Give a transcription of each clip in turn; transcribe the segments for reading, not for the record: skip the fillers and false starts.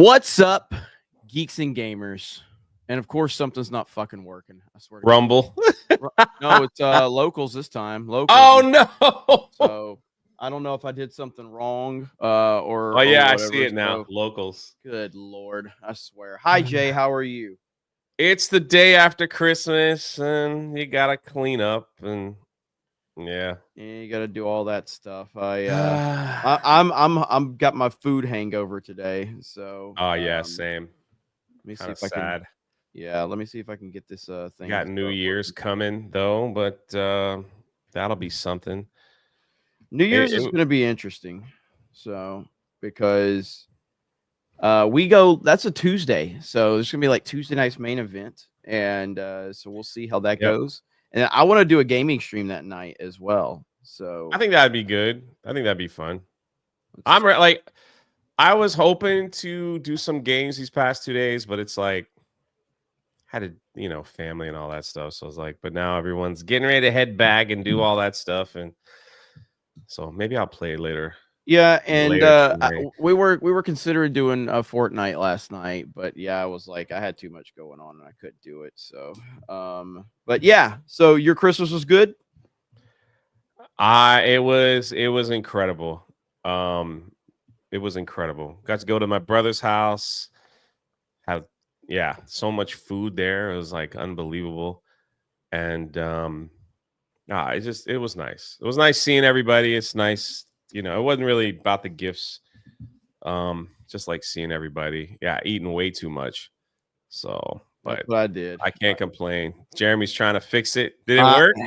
What's up, Geeks and Gamers? And of course, something's not fucking working. I swear. Rumble. No, it's locals this time. Locals. Oh no! So I don't know if I did something wrong. Oh yeah, I see it now. So, Locals. good Lord, I swear. Hi Jay, how are you? It's the day after Christmas, and you gotta clean up, and yeah, You got to do all that stuff. I'm got my food hangover today. So. Oh yeah, same. Let me see Kind of if I sad. can. Yeah, let me see if I can get this thing. Got New Year's coming though, but that'll be something. New Year's is going to be interesting. So because we go, that's a Tuesday. So there's going to be like Tuesday night's main event, and so we'll see how that goes. And I want to do a gaming stream that night as well. So I think that'd be good. I think that'd be fun. I was hoping to do some games these past 2 days, but it's like had to, family and all that stuff. So I was like, but now everyone's getting ready to head back and do all that stuff, and so maybe I'll play later. Yeah, and we were considering doing a Fortnite last night, but yeah, I was like, I had too much going on and I couldn't do it. So, but yeah, so your Christmas was good. It was incredible. It was incredible. Got to go to my brother's house. Have so much food there. It was like unbelievable, and it was nice. It was nice seeing everybody. It's nice. It wasn't really about the gifts. Just like seeing everybody. Yeah, eating way too much. So, but that's what I did. I can't complain. Jeremy's trying to fix it. Did it work?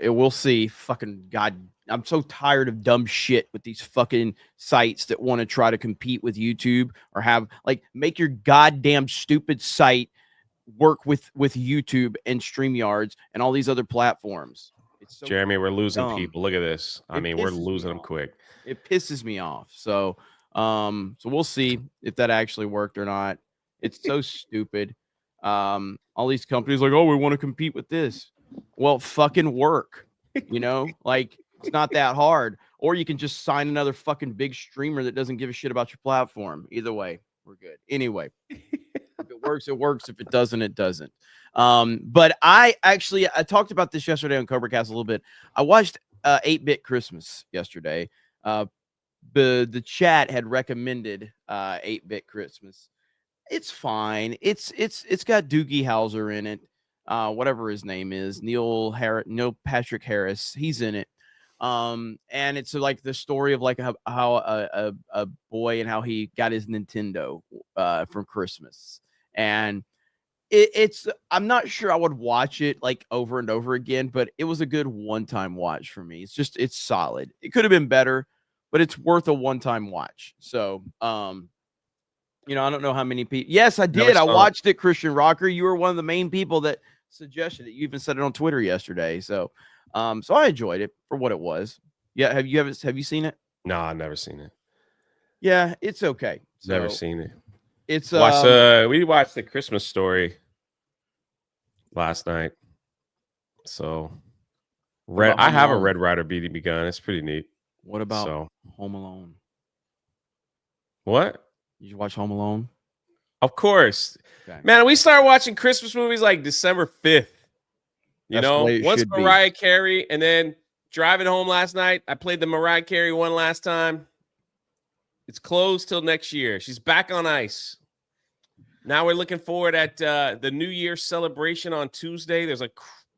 We'll see. Fucking God, I'm so tired of dumb shit with these fucking sites that want to try to compete with YouTube or make your goddamn stupid site work with YouTube and StreamYards and all these other platforms. So Jeremy, we're losing people. Look at this. We're losing them quick. It pisses me off. So, so we'll see if that actually worked or not. It's so stupid. All these companies like, oh, we want to compete with this. Well, fucking work. It's not that hard. Or you can just sign another fucking big streamer that doesn't give a shit about your platform. Either way, we're good. Anyway, if it works, it works. If it doesn't, it doesn't. But I talked about this yesterday on CobraCast a little bit. I watched 8-Bit Christmas yesterday. The chat had recommended 8-Bit Christmas. It's fine. It's got Doogie Howser in it. Whatever his name is, Neil Patrick Harris. He's in it. And it's like the story of like how a boy and how he got his Nintendo from Christmas. And I'm not sure I would watch it like over and over again, but it was a good one-time watch for me. It's solid. It could have been better, but it's worth a one-time watch. So, I don't know how many people. Yes, I did. I watched it, Christian Rocker. You were one of the main people that suggested it. You even said it on Twitter yesterday. So, so I enjoyed it for what it was. Yeah. Have you seen it? No, I've never seen it. Yeah, it's okay. So, never seen it. It's we watched The Christmas Story last night. So I have a Red Ryder BB gun. It's pretty neat. What about Home Alone? What? Did you watch Home Alone? Of course. Okay. Man, we started watching Christmas movies like December 5th. Once Mariah Carey, and then driving home last night, I played the Mariah Carey one last time. It's closed till next year. She's back on ice. Now we're looking forward at the New Year celebration on Tuesday. There's a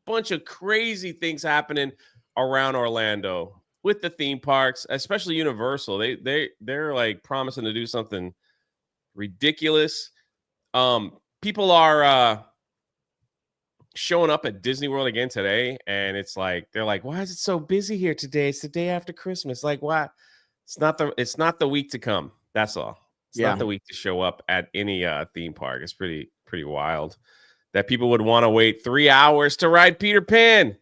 bunch of crazy things happening around Orlando with the theme parks, especially Universal. They're like promising to do something ridiculous. People are showing up at Disney World again today, and it's like they're like, why is it so busy here today? It's the day after Christmas. Like, why? It's not the week to come. That's all. It's not the week to show up at any theme park. It's pretty wild that people would want to wait 3 hours to ride Peter Pan.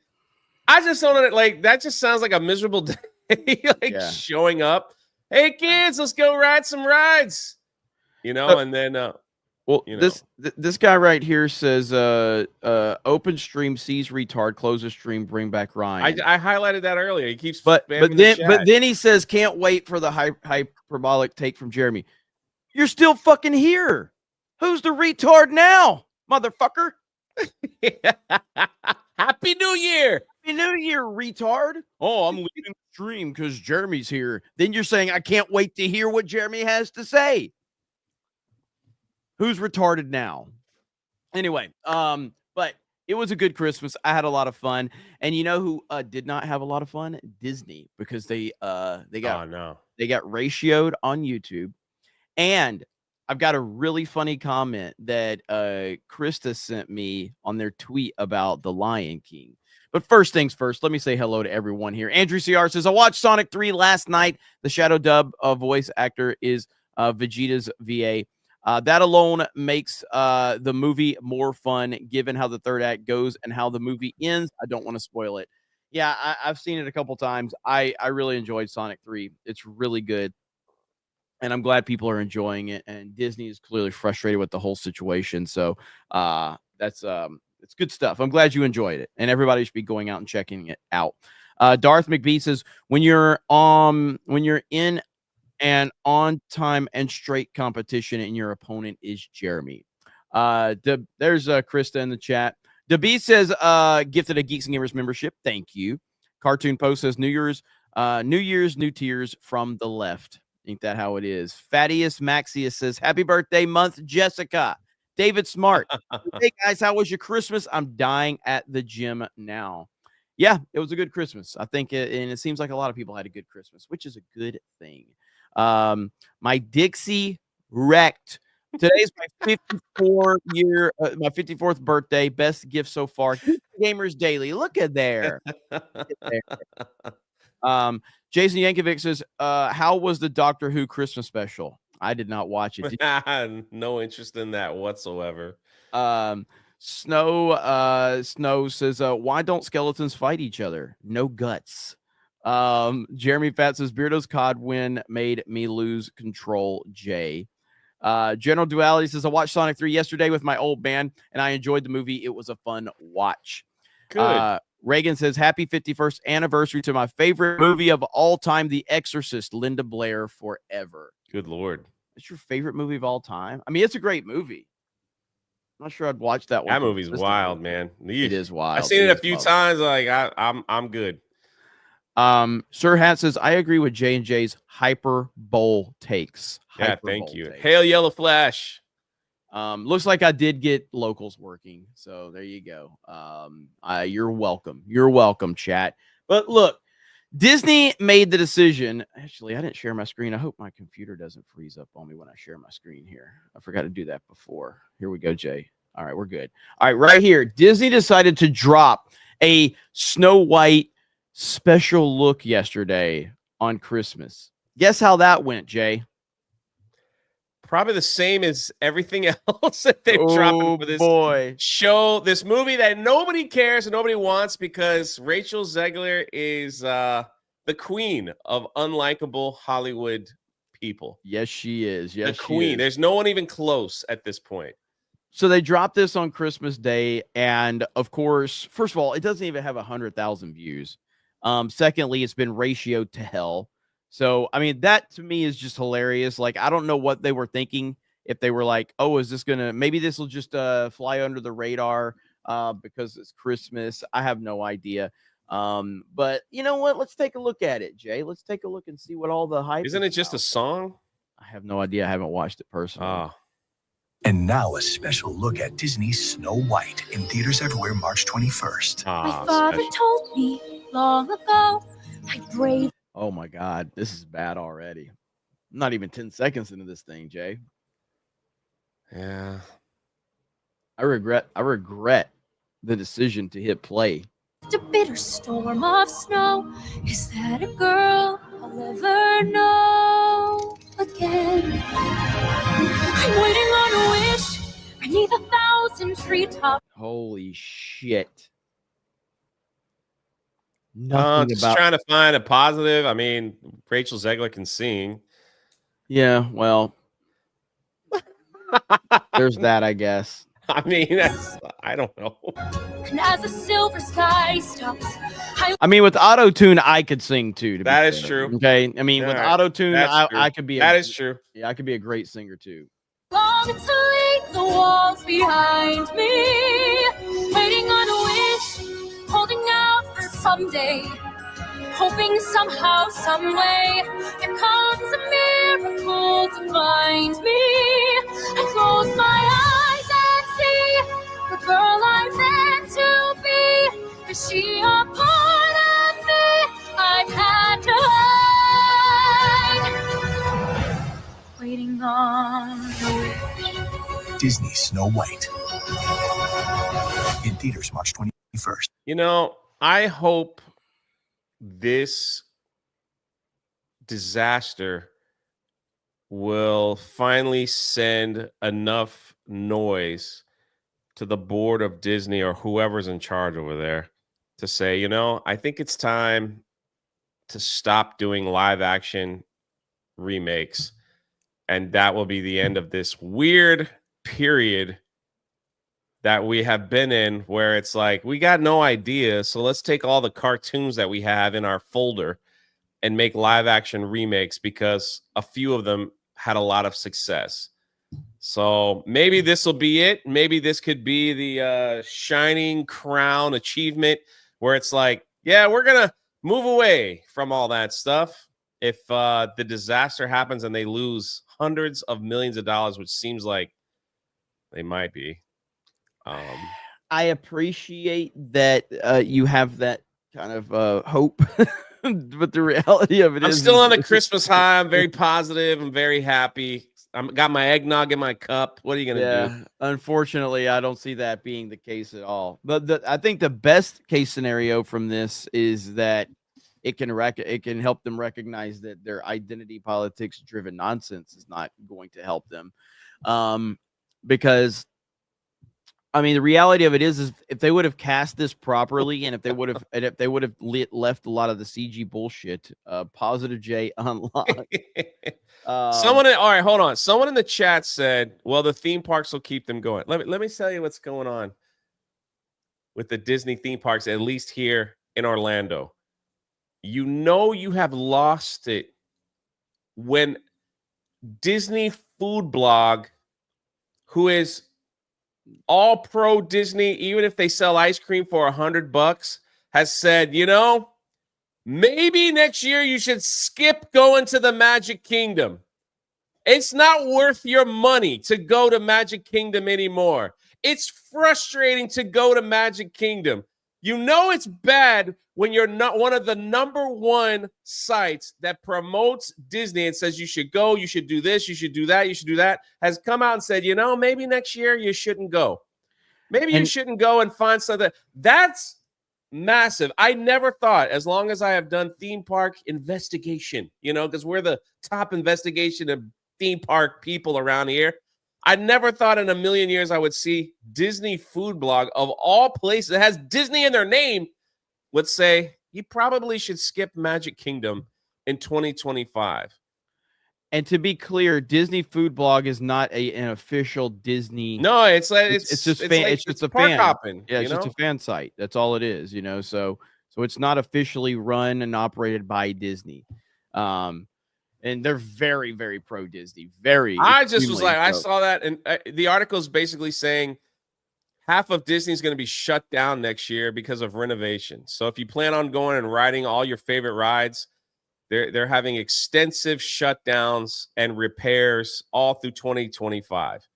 I just don't know. Like, that just sounds like a miserable day. Showing up. Hey kids, let's go ride some rides. And then this guy right here says open stream sees retard, closes stream, bring back Ryan. I highlighted that earlier. He keeps but then he says can't wait for the hyperbolic take from Jeremy. You're still fucking here. Who's the retard now, motherfucker? Happy New Year. Happy New Year, retard. Oh, I'm leaving the stream because Jeremy's here. Then you're saying I can't wait to hear what Jeremy has to say. Who's retarded now? Anyway, but it was a good Christmas. I had a lot of fun. And you know who did not have a lot of fun? Disney, because they got ratioed on YouTube. And I've got a really funny comment that Krista sent me on their tweet about The Lion King. But first things first, let me say hello to everyone here. Andrew CR says, I watched Sonic 3 last night. The shadow dub voice actor is Vegeta's VA. That alone makes the movie more fun, given how the third act goes and how the movie ends. I don't want to spoil it. Yeah, I've seen it a couple times. I really enjoyed Sonic 3. It's really good. And I'm glad people are enjoying it. And Disney is clearly frustrated with the whole situation. So that's it's good stuff. I'm glad you enjoyed it. And everybody should be going out and checking it out. Darth McBee says, when you're in an on-time and straight competition and your opponent is Jeremy. There's Krista in the chat. DeB says, gifted a Geeks and Gamers membership. Thank you. Cartoon Post says, New Year's, new tears from the left. Ain't that how it is? Fadius Maxius says, happy birthday month, Jessica. David Smart. Hey, guys, how was your Christmas? I'm dying at the gym now. Yeah, it was a good Christmas. I think, and it seems like a lot of people had a good Christmas, which is a good thing. My Dixie wrecked. Today's my 54th birthday. Best gift so far. Gamers Daily. Look at there. Jason Yankovic says, how was the Doctor Who Christmas special? I did not watch it. No interest in that whatsoever. Snow says, why don't skeletons fight each other? No guts. Jeremy Fat says, Beardo's COD win made me lose control, Jay. General Duality says, I watched Sonic 3 yesterday with my old man, and I enjoyed the movie. It was a fun watch. Good. Reagan says, happy 51st anniversary to my favorite movie of all time, The Exorcist, Linda Blair forever. Good Lord. It's your favorite movie of all time? I mean, it's a great movie. I'm not sure I'd watch that one. That movie's wild, man. It is wild. I've seen it a few times. Like I'm good. Sir Hat says, I agree with J&J's hyper bowl takes. Thank you. Hail Yellow Flash. Looks like I did get locals working. So there you go. You're welcome. You're welcome, chat. But look, Disney made the decision. Actually, I didn't share my screen. I hope my computer doesn't freeze up on me when I share my screen here. I forgot to do that before. Here we go, Jay. All right, we're good. All right, right here. Disney decided to drop a Snow White special look yesterday on Christmas. Guess how that went, Jay? Probably the same as everything else that they've dropped for this show, this movie that nobody cares and nobody wants because Rachel Zegler is the queen of unlikable Hollywood people. Yes, she is. Yes, the queen. There's no one even close at this point. So they dropped this on Christmas Day, and of course, first of all, it doesn't even have 100,000 views. Secondly, it's been ratioed to hell. So, I mean, that to me is just hilarious. Like, I don't know what they were thinking. If they were like, oh, is this going to, maybe this will just fly under the radar because it's Christmas. I have no idea. But you know what? Let's take a look at it, Jay. Let's take a look and see what all the hype Isn't it just a song? I have no idea. I haven't watched it personally. And now a special look at Disney's Snow White in theaters everywhere March 21st. My father told me long ago, I brave. Oh my God, this is bad already. I'm not even 10 seconds into this thing, Jay. Yeah. I regret the decision to hit play. A bitter storm of snow. Is that a girl I'll ever know again? I'm waiting on a wish. I need 1,000 treetops. Holy shit. Just trying to find a positive. I mean, Rachel Zegler can sing. Yeah, well, there's that, I guess. I mean, I don't know. And as the silver sky stops, I mean, with auto tune, I could sing too. That is true. Okay, I mean, with auto tune, I could be. That is true. Yeah, I could be a great singer too. Long to leave the walls behind me, waiting on a wish, holding out for someday, hoping somehow, some way, there comes a miracle to find me. I close my eyes and see the girl I meant to be. Is she a part of me? I've had to hide, waiting on a wish. Disney Snow White. In theaters March 21st. You know, I hope this disaster will finally send enough noise to the board of Disney or whoever's in charge over there to say, you know, I think it's time to stop doing live action remakes. And that will be the end of this weird period that we have been in where it's like, we got no idea. So let's take all the cartoons that we have in our folder and make live action remakes because a few of them had a lot of success. So maybe this will be it. Maybe this could be the shining crown achievement where it's like, yeah, we're going to move away from all that stuff. If the disaster happens and they lose hundreds of millions of dollars, which seems like they might be. I appreciate that you have that kind of hope, but the reality of it I'm is still on a Christmas high. I'm very positive. I'm very happy. I've got my eggnog in my cup. What are you going to do? Unfortunately, I don't see that being the case at all. But I think the best case scenario from this is that it can help them recognize that their identity politics driven nonsense is not going to help them. Because I mean, the reality of it is if they would have cast this properly and if they would have left a lot of the CG bullshit, Positive J unlocked. All right, hold on. Someone in the chat said, well, the theme parks will keep them going. Let me tell you what's going on with the Disney theme parks, at least here in Orlando. You know you have lost it when Disney Food Blog, who is all pro Disney, even if they sell ice cream for $100, has said, you know, maybe next year you should skip going to the Magic Kingdom. It's not worth your money to go to Magic Kingdom anymore. It's frustrating to go to Magic Kingdom. You know it's bad when you're not one of the #1 sites that promotes Disney and says you should go, you should do this, you should do that, you should do that, has come out and said, you know, maybe next year you shouldn't go. Maybe you shouldn't go and find something. That's massive. I never thought, as long as I have done theme park investigation, you know, because we're the top investigation of theme park people around here. I never thought in a million years I would see Disney Food Blog, of all places that has Disney in their name, would say you probably should skip Magic Kingdom in 2025. And to be clear, Disney Food Blog is not an official Disney. No, it's like it's just a fan hopping. Yeah, it's just a fan site. That's all it is, you know. So it's not officially run and operated by Disney. And they're very, very pro Disney. I just was like, I saw that, and the article is basically saying half of Disney is going to be shut down next year because of renovation. So if you plan on going and riding all your favorite rides, they're having extensive shutdowns and repairs all through 2025.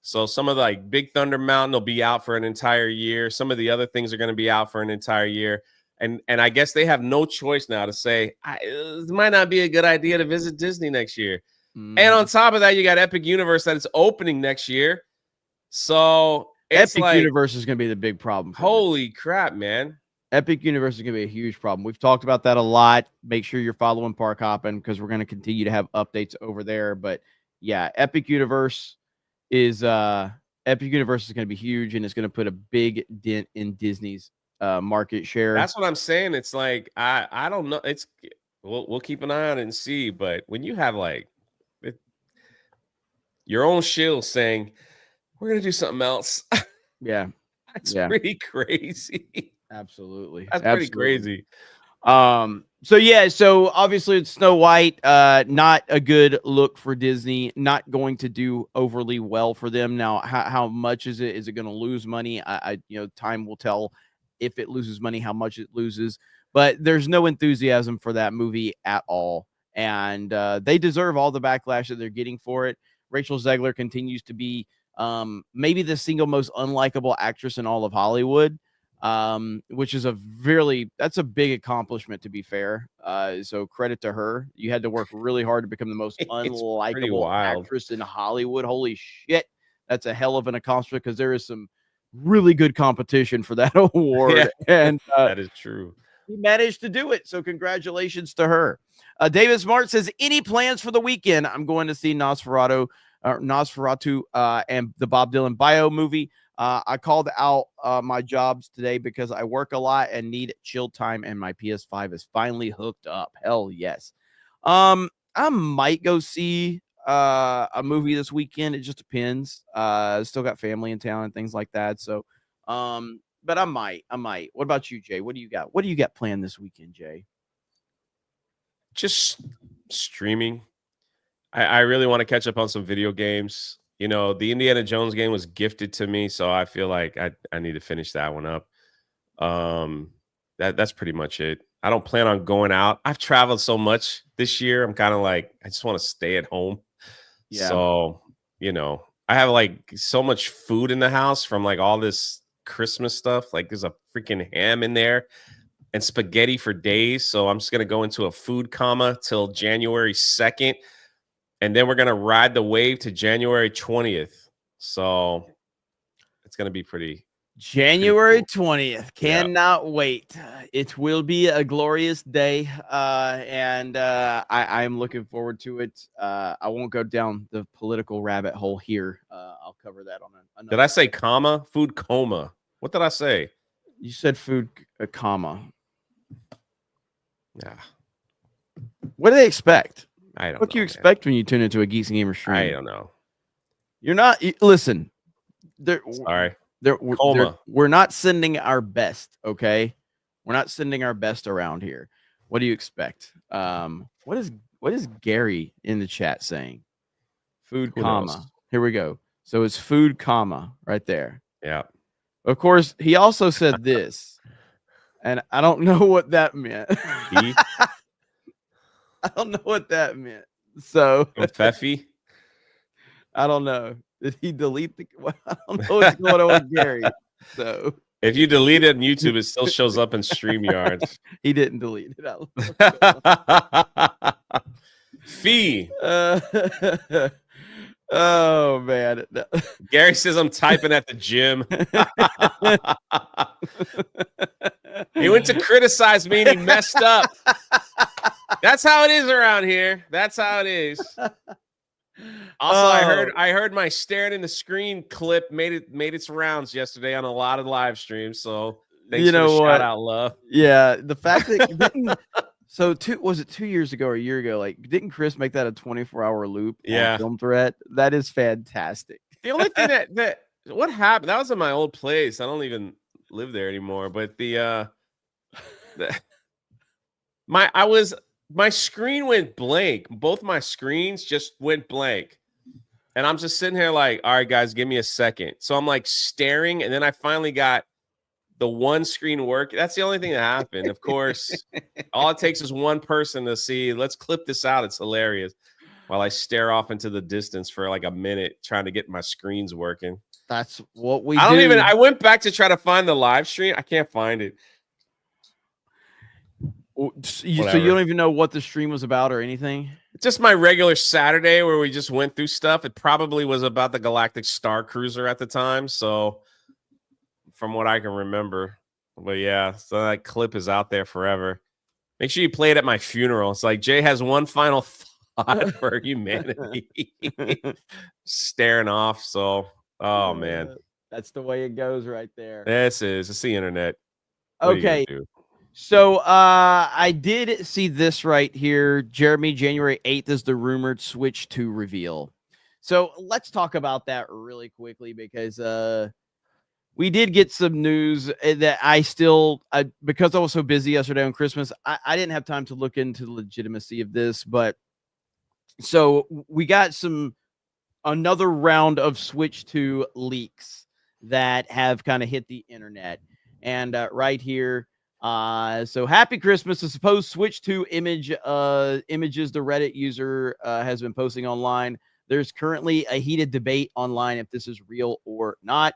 So some of the like Big Thunder Mountain will be out for an entire year. Some of the other things are going to be out for an entire year. And I guess they have no choice now to say, it might not be a good idea to visit Disney next year. And on top of that, you got Epic Universe that is opening next year. So it's Epic Universe is going to be the big problem. Holy crap, man. Epic Universe is going to be a huge problem. We've talked about that a lot. Make sure you're following Park Hopping because we're going to continue to have updates over there. But yeah, Epic Universe is going to be huge, and it's going to put a big dent in Disney's market share. That's what I'm saying. It's like I don't know. It's we'll keep an eye on it and see. But when you have like your own shield saying we're gonna do something else. Yeah, that's pretty crazy. Absolutely, that's pretty crazy. So yeah, so obviously it's Snow White, not a good look for Disney, not going to do overly well for them. Now, how much is it? Is it going to lose money? I time will tell if it loses money, how much it loses, but there's no enthusiasm for that movie at all. And they deserve all the backlash that they're getting for it. Rachel Zegler continues to be maybe the single most unlikable actress in all of Hollywood. Which is that's a big accomplishment, to be fair. So credit to her. You had to work really hard to become the most unlikable actress in Hollywood. Holy shit. That's a hell of an accomplishment, because there is some really good competition for that award. Yeah, and that is true. He managed to do it. So congratulations to her. David Smart says, any plans for the weekend? I'm going to see Nosferatu and the Bob Dylan bio movie. I called out my jobs today because I work a lot and need chill time, and my PS5 is finally hooked up. Hell yes. I might go see a movie this weekend. It just depends. Still got family in town and things like that. So, but I might. What about you, Jay? What do you got? What do you got planned this weekend, Jay? Just streaming. I really want to catch up on some video games. The Indiana Jones game was gifted to me, so I feel like I need to finish that one up. That's pretty much it. I don't plan on going out. I've traveled so much this year. I'm kind of like, I just want to stay at home. Yeah. So, I have like so much food in the house from like all this Christmas stuff. Like there's a freaking ham in there and spaghetti for days. So I'm just going to go into a food coma till January 2nd. And then we're going to ride the wave to January 20th. So it's going to be pretty. January 20th. Cannot wait. It will be a glorious day. And I am looking forward to it. I won't go down the political rabbit hole here. I'll cover that on another. Did I say comma? Food coma. What did I say? You said food comma. Yeah. What do they expect? I don't know. What do you expect when you tune into a Geeks Gamers stream? I don't know. You're not. Listen. Sorry. We're not sending our best. Okay. We're not sending our best around here. What do you expect? What is Gary in the chat saying? Food Who comma. knows? Here we go. So it's food comma right there. Yeah. Of course, he also said this, and I don't know what that meant. I don't know what that meant. So Feffy? I don't know. Did he delete the? I don't know what's going on with Gary. So if you delete it on YouTube, it still shows up in StreamYard. He didn't delete it. Fee. Oh man. Gary says I'm typing at the gym. He went to criticize me and he messed up. That's how it is around here. That's how it is. Also, I heard my staring in the screen clip made its rounds yesterday on a lot of live streams. So thanks for the shout out, love. Yeah, the fact that was it 2 years ago or a year ago? Like, didn't Chris make that a 24-hour loop? Yeah, Film Threat. That is fantastic. The only thing that what happened, that was in my old place. I don't even live there anymore. But my screen went blank. Both my screens just went blank. And I'm just sitting here like, all right, guys, give me a second. So I'm like staring, and then I finally got the one screen work. That's the only thing that happened. Of course, all it takes is one person to see. Let's clip this out. It's hilarious. While I stare off into the distance for like a minute trying to get my screens working. That's what we do. I went back to try to find the live stream. I can't find it. So you don't even know what the stream was about or anything? Just my regular Saturday where we just went through stuff. It probably was about the Galactic Star Cruiser at the time. So from what I can remember. But yeah, so that clip is out there forever. Make sure you play it at my funeral. It's like Jay has one final thought for humanity. Staring off. So, oh man. That's the way it goes right there. It's the internet. Okay. So I did see this right here. Jeremy, January 8th is the rumored Switch 2 reveal. So let's talk about that really quickly because we did get some news that because I was so busy yesterday on Christmas, I didn't have time to look into the legitimacy of this. But so we got another round of Switch 2 leaks that have kind of hit the internet. And right here, so happy Christmas. The supposed Switch 2 images the Reddit user has been posting online. There's currently a heated debate online if this is real or not.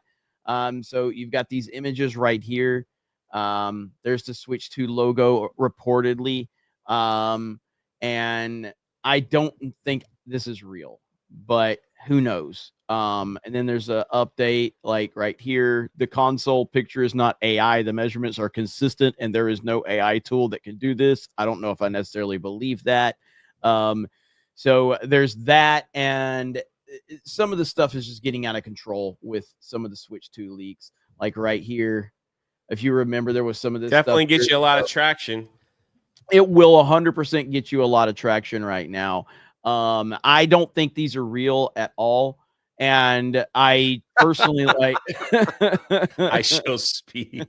So you've got these images right here. There's the Switch 2 logo reportedly. And I don't think this is real, but who knows? And then there's an update like right here. The console picture is not AI. The measurements are consistent, and there is no AI tool that can do this. I don't know if I necessarily believe that. So there's that, and some of the stuff is just getting out of control with some of the Switch 2 leaks. Like right here, if you remember, there was some of this definitely stuff gets you a lot of traction. It will 100% get you a lot of traction right now. I don't think these are real at all. And I personally like I shall speak.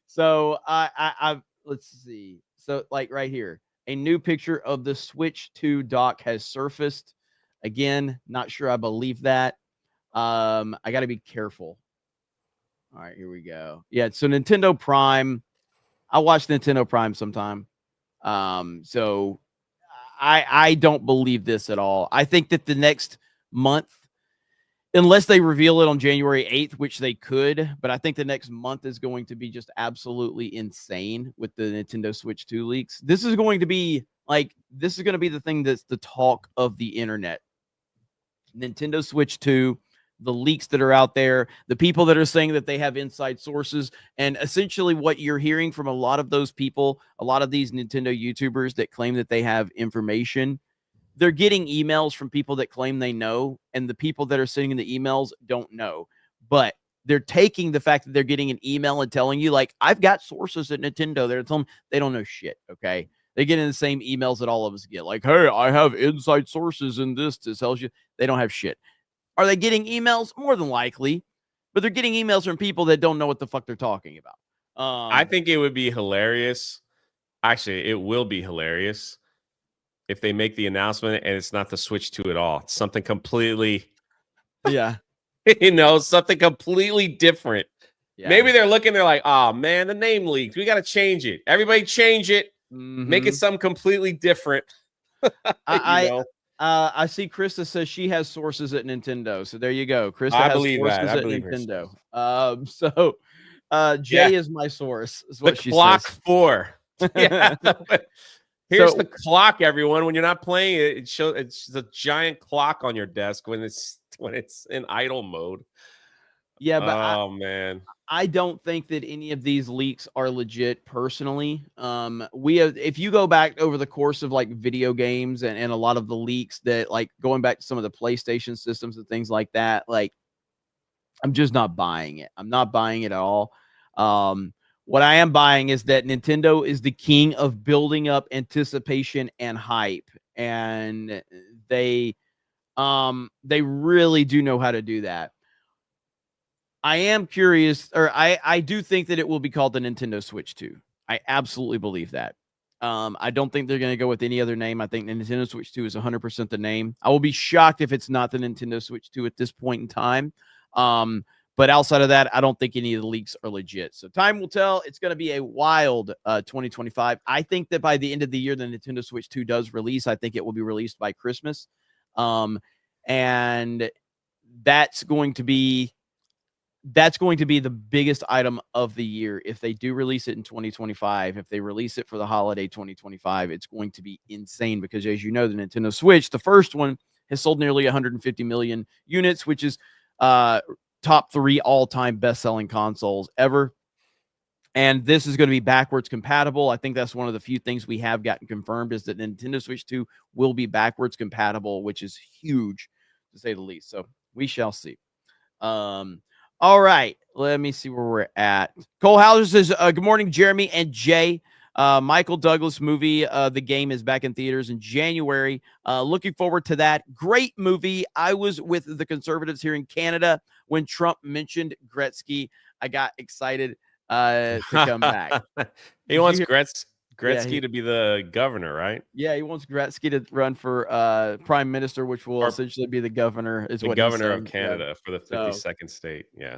So I let's see. So like right here, a new picture of the Switch 2 dock has surfaced. Again, not sure I believe that. I got to be careful. All right, here we go. Yeah, so Nintendo Prime. I watch Nintendo Prime sometime. So I don't believe this at all. I think that the next month, unless they reveal it on January 8th, which they could, but I think the next month is going to be just absolutely insane with the Nintendo Switch 2 leaks. This is going to be the thing that's the talk of the internet. Nintendo Switch 2, the leaks that are out there, the people that are saying that they have inside sources, and essentially what you're hearing from a lot of those people, a lot of these Nintendo YouTubers that claim that they have information, they're getting emails from people that claim they know, and the people that are sending the emails don't know. But they're taking the fact that they're getting an email and telling you, like, I've got sources at Nintendo. They're telling them they don't know shit, okay? They get in the same emails that all of us get, like, hey, I have inside sources in this to tell you. They don't have shit. Are they getting emails? More than likely, but they're getting emails from people that don't know what the fuck they're talking about. I think it would be hilarious. Actually, it will be hilarious if they make the announcement and it's not the Switch 2 at all. It's something completely, something completely different. Yeah. Maybe they're looking, they're like, oh man, the name leaked. We got to change it. Everybody change it. Mm-hmm. Make it something completely different. I see Krista says she has sources at Nintendo. So there you go. Krista I has believe sources that. I at believe Nintendo. So Jay is my source. Is what the she clock says. 4. Yeah. Here's the clock, everyone. When you're not playing it, it's the giant clock on your desk when it's in idle mode. Yeah, but man. I don't think that any of these leaks are legit personally. If you go back over the course of like video games and a lot of the leaks that like going back to some of the PlayStation systems and things like that, like I'm just not buying it. I'm not buying it at all. What I am buying is that Nintendo is the king of building up anticipation and hype. And they really do know how to do that. I am curious, or I do think that it will be called the Nintendo Switch 2. I absolutely believe that. I don't think they're going to go with any other name. I think the Nintendo Switch 2 is 100% the name. I will be shocked if it's not the Nintendo Switch 2 at this point in time. But outside of that, I don't think any of the leaks are legit. So time will tell. It's going to be a wild 2025. I think that by the end of the year, the Nintendo Switch 2 does release. I think it will be released by Christmas. And that's going to be the biggest item of the year. If they do release it in 2025, if they release it for the holiday 2025, it's going to be insane because, as you know, the Nintendo Switch, the first one, has sold nearly 150 million units, which is top 3 all-time best-selling consoles ever. And this is going to be backwards compatible. I think that's one of the few things we have gotten confirmed is that Nintendo Switch 2 will be backwards compatible, which is huge to say the least. So we shall see. All right, let me see where we're at. Cole Hauser says, good morning, Jeremy and Jay. Michael Douglas movie, The Game, is back in theaters in January. Looking forward to that. Great movie. I was with the conservatives here in Canada when Trump mentioned Gretzky. I got excited to come back. He wants Gretzky to be the governor, right? Yeah, he wants Gretzky to run for prime minister, which will essentially be the governor. Is what governor of Canada for the 52nd state. Yeah,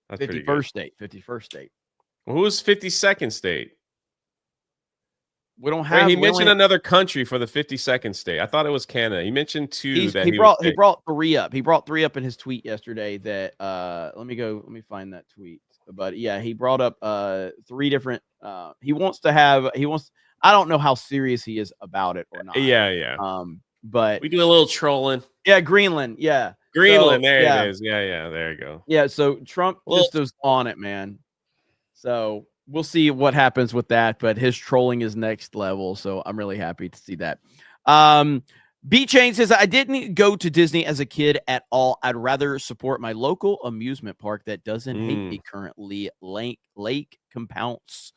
that's 51st state. 51st state. Well, who's 52nd state? We don't have. He mentioned another country for the 52nd state. I thought it was Canada. He mentioned two. He brought 3 up. He brought 3 up in his tweet yesterday. That let me find that tweet. But yeah, he brought up 3 different. He wants. I don't know how serious he is about it or not. Yeah. But we do a little trolling. Yeah, Greenland. Yeah, Greenland. So, it is. Yeah. There you go. Yeah. So Trump just was on it, man. So we'll see what happens with that. But his trolling is next level. So I'm really happy to see that. B Chain says, I didn't go to Disney as a kid at all. I'd rather support my local amusement park that doesn't hate me currently. Lake Compounce.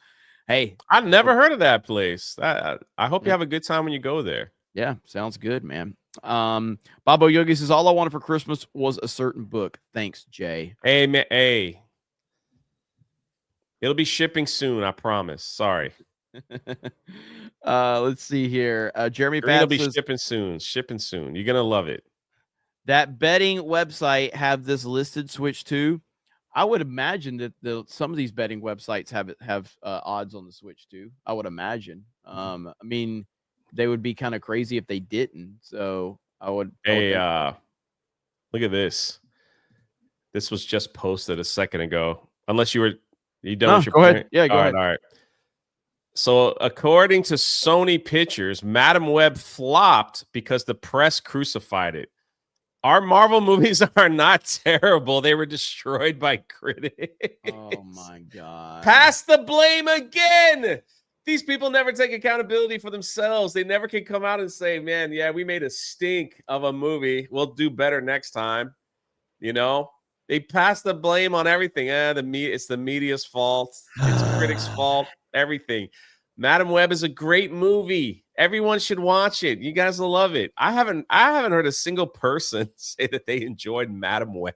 Hey, I've never heard of that place. I hope you have a good time when you go there. Yeah, sounds good, man. Babo Yogi says, all I wanted for Christmas was a certain book. Thanks, Jay. Hey, man. Hey. It'll be shipping soon, I promise. Sorry. Let's see here. Jeremy Pat will be shipping soon. You're gonna love it. That betting website have this listed Switch 2. I would imagine that some of these betting websites have odds on the Switch 2. I would imagine. I mean, they would be kind of crazy if they didn't. So I would. Hey, look at this. This was just posted a second ago. Unless you done with your go point? ahead. Yeah, go ahead. All right. So, according to Sony Pictures, Madam Web flopped because the press crucified it. Our Marvel movies are not terrible. They were destroyed by critics. Oh, my God. Pass the blame again. These people never take accountability for themselves. They never can come out and say, man, yeah, we made a stink of a movie. We'll do better next time. You know? They pass the blame on everything. It's the media's fault. It's critics' fault. Everything. Madam Web is a great movie. Everyone should watch it. You guys will love it. I haven't heard a single person say that they enjoyed Madam Web.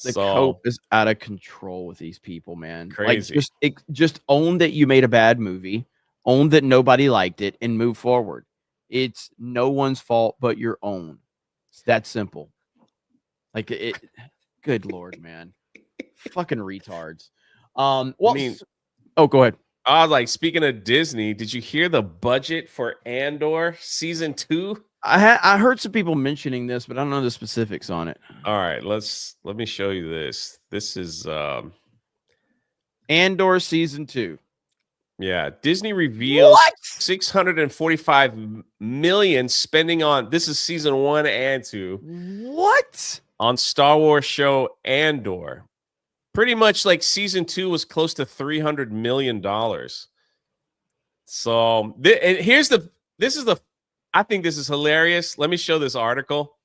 The cope is out of control with these people, man. Crazy. Like just own that you made a bad movie, own that nobody liked it, and move forward. It's no one's fault but your own. It's that simple. Like it. Good Lord, man. Fucking retards. Well, go ahead. I was like, speaking of Disney, did you hear the budget for Andor season 2? I heard some people mentioning this, but I don't know the specifics on it. All right, let me show you this. This is Andor season 2. Yeah, Disney reveals $645 million spending on this is season 1 and 2. What? On Star Wars show Andor. Pretty much like season 2 was close to $300 million. So I think this is hilarious. Let me show this article.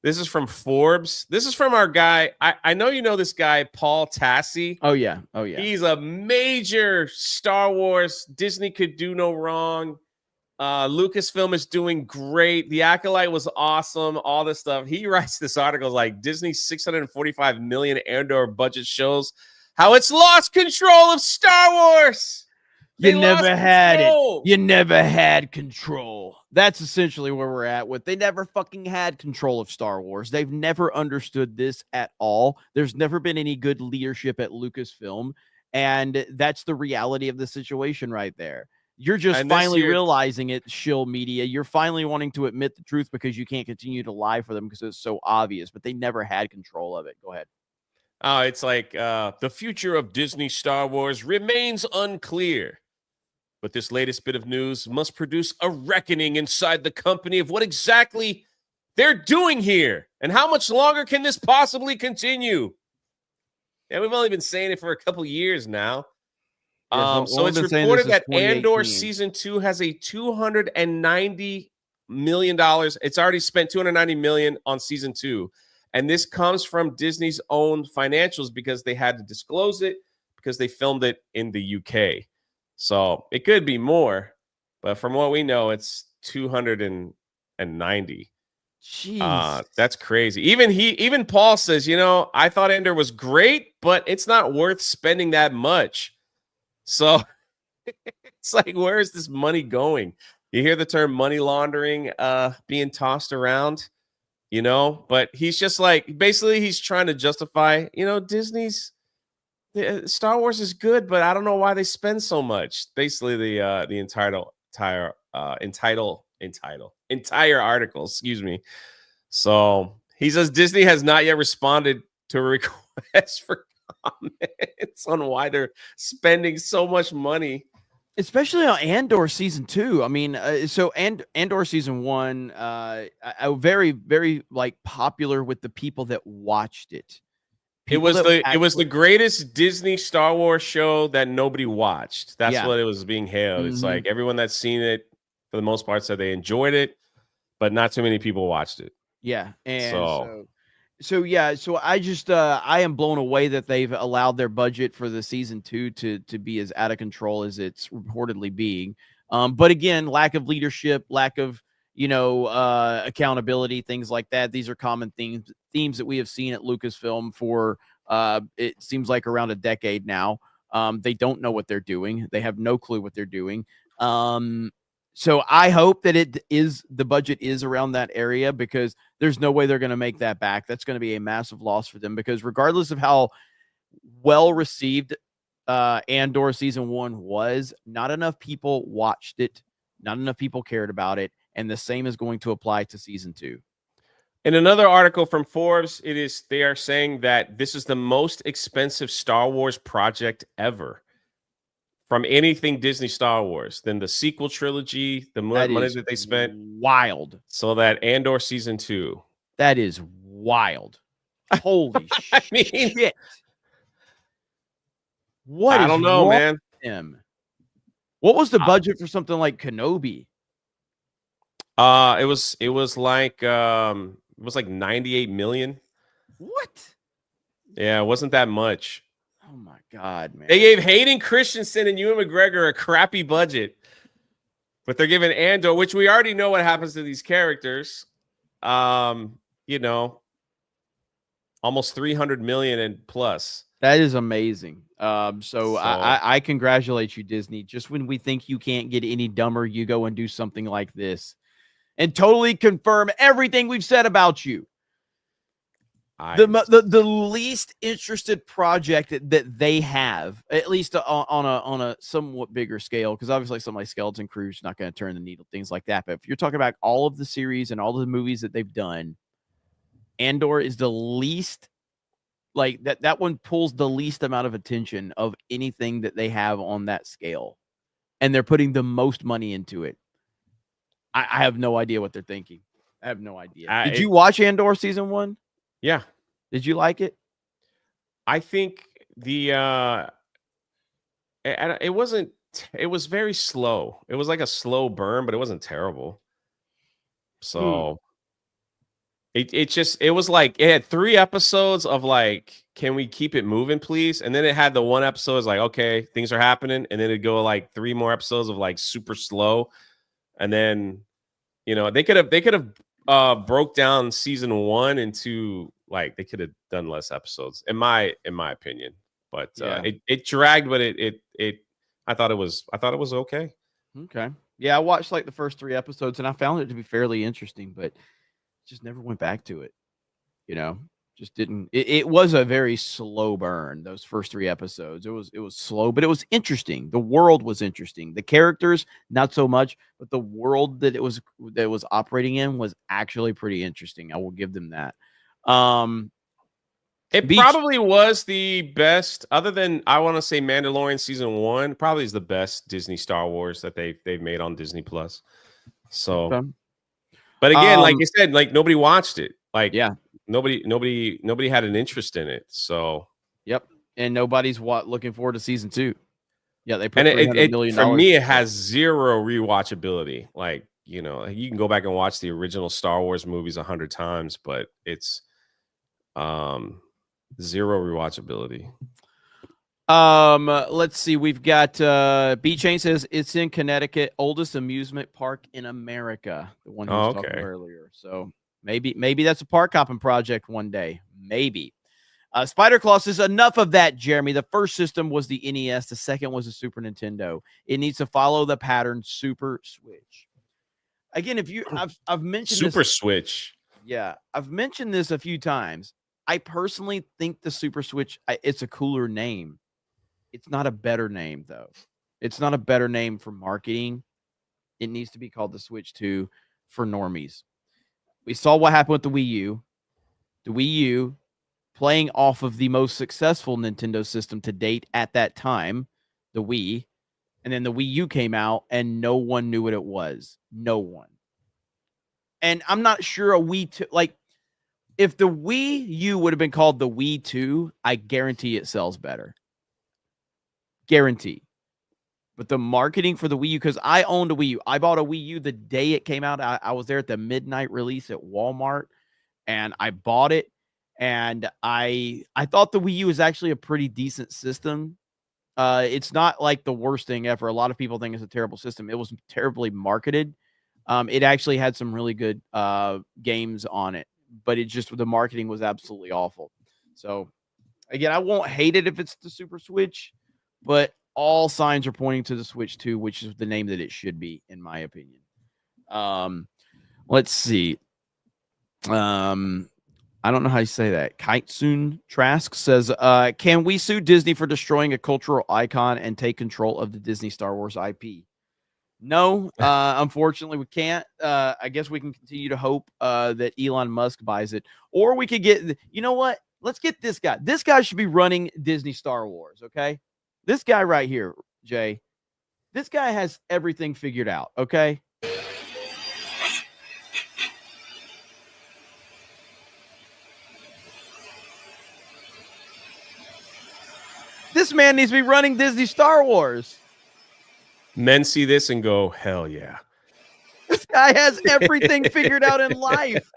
This is from Forbes. This is from our guy. I know you know this guy, Paul Tassi. Oh, yeah. He's a major Star Wars. Disney could do no wrong. Lucasfilm is doing great. The Acolyte was awesome. All this stuff. He writes this article like Disney's $645 million Andor budget shows how it's lost control of Star Wars. You never had it. You never had control. That's essentially where we're at with. They never fucking had control of Star Wars. They've never understood this at all. There's never been any good leadership at Lucasfilm. And that's the reality of the situation right there. You're just finally realizing it, shill media. You're finally wanting to admit the truth because you can't continue to lie for them because it's so obvious, but they never had control of it. Go ahead. Oh, it's like the future of Disney Star Wars remains unclear. But this latest bit of news must produce a reckoning inside the company of what exactly they're doing here and how much longer can this possibly continue? Yeah, we've only been saying it for a couple years now. So it's reported that Andor season 2 has a $290 million. It's already spent $290 million on season 2. And this comes from Disney's own financials because they had to disclose it because they filmed it in the UK. So it could be more, but from what we know, it's 290. Jeez. That's crazy. Even Paul says, I thought Andor was great, but it's not worth spending that much. So it's like, where is this money going? You hear the term money laundering being tossed around, but he's just like, basically he's trying to justify, Disney's Star Wars is good, but I don't know why they spend so much. Basically the entire article, excuse me. So he says Disney has not yet responded to a request for comments on why they're spending so much money, especially on Andor season 2. I mean, so Andor season 1, very, very like popular with the people that watched it. It was the greatest Disney Star Wars show that nobody watched. That's what it was being hailed. It's like everyone that's seen it for the most part said they enjoyed it, but not too many people watched it. Yeah, and so I just I am blown away that they've allowed their budget for the season 2 to be as out of control as it's reportedly being. But again, lack of leadership, lack of accountability, things like that. These are common themes that we have seen at Lucasfilm for it seems like around a decade now. They don't know what they're doing. They have no clue what they're doing. So I hope that the budget is around that area, because there's no way they're going to make that back. That's going to be a massive loss for them, because regardless of how well received Andor season 1 was, not enough people watched it, not enough people cared about it, and the same is going to apply to season 2. In another article from Forbes, they are saying that this is the most expensive Star Wars project ever. From anything Disney Star Wars, than the sequel trilogy, the money that they spent. Wild. So that Andor season 2. That is wild. Holy shit. I don't know, man. What was the budget for something like Kenobi? It was like 98 million. What? Yeah, it wasn't that much. Oh my God, man. They gave Hayden Christensen and Ewan McGregor a crappy budget, but they're giving Andor, which we already know what happens to these characters. Almost 300 million and plus. That is amazing. So I congratulate you, Disney. Just when we think you can't get any dumber, you go and do something like this and totally confirm everything we've said about you. The least interested project that they have, at least on a somewhat bigger scale, because obviously something like Skeleton Crew's not going to turn the needle, things like that. But if you're talking about all of the series and all of the movies that they've done, Andor is the least, like that one pulls the least amount of attention of anything that they have on that scale, and they're putting the most money into it. I have no idea what they're thinking. I have no idea. Did you watch Andor season 1? Yeah. Did you like it? I think it was very slow. It was like a slow burn, but it wasn't terrible. So it was like, it had 3 episodes of like, can we keep it moving, please? And then it had the one episode is like, okay, things are happening. And then it'd go like 3 more episodes of like super slow. And then, they could have broke down season 1 into, like, they could have done less episodes, in my opinion. But it dragged, but I thought it was okay. Okay. Yeah, I watched like the first 3 episodes and I found it to be fairly interesting, but just never went back to it. Just didn't. It was a very slow burn, those first 3 episodes. It was slow, but it was interesting. The world was interesting. The characters, not so much, but the world that it was operating in was actually pretty interesting. I will give them that. It probably was the best, other than, I want to say, Mandalorian season 1 probably is the best Disney Star Wars that they've made on Disney Plus. So, but again, like I said, like nobody watched it. Like, nobody had an interest in it. So, yep, and nobody's looking forward to season 2. Yeah, they put $300 million. For me, it has zero rewatchability. Like, you can go back and watch the original Star Wars movies 100 times, but it's zero rewatchability. Let's see. We've got B Chain says it's in Connecticut, oldest amusement park in America. The one who was talking earlier. So maybe that's a park hopping project one day. Maybe. Spider Claw says enough of that, Jeremy. The first system was the NES. The second was the Super Nintendo. It needs to follow the pattern Super Switch. Again, if you, I've mentioned Super Switch. Yeah, I've mentioned this a few times. I personally think the Super Switch, it's a cooler name. It's not a better name, though. It's not a better name for marketing. It needs to be called the Switch 2 for normies. We saw what happened with the Wii U. The Wii U, playing off of the most successful Nintendo system to date at that time, the Wii, and then the Wii U came out, and no one knew what it was. No one. And I'm not sure a Wii 2, like, if the Wii U would have been called the Wii 2, I guarantee it sells better. Guarantee. But the marketing for the Wii U, because I owned a Wii U. I bought a Wii U the day it came out. I was there at the midnight release at Walmart, and I bought it. And I thought the Wii U was actually a pretty decent system. It's not like the worst thing ever. A lot of people think it's a terrible system. It was terribly marketed. It actually had some really good games on it, but it just, the marketing was absolutely awful. So again, I won't hate it if it's the Super Switch, but all signs are pointing to the Switch 2, which is the name that it should be, in my opinion. Let's see. I don't know how you say that. Kaitsun Trask says, can we sue Disney for destroying a cultural icon and take control of the Disney Star Wars IP? No, unfortunately, we can't. I guess we can continue to hope that Elon Musk buys it. Or we could get, you know what? Let's get this guy. This guy should be running Disney Star Wars, okay? This guy right here, Jay. This guy has everything figured out, okay? This man needs to be running Disney Star Wars. Men see this and go, hell yeah. This guy has everything figured out in life.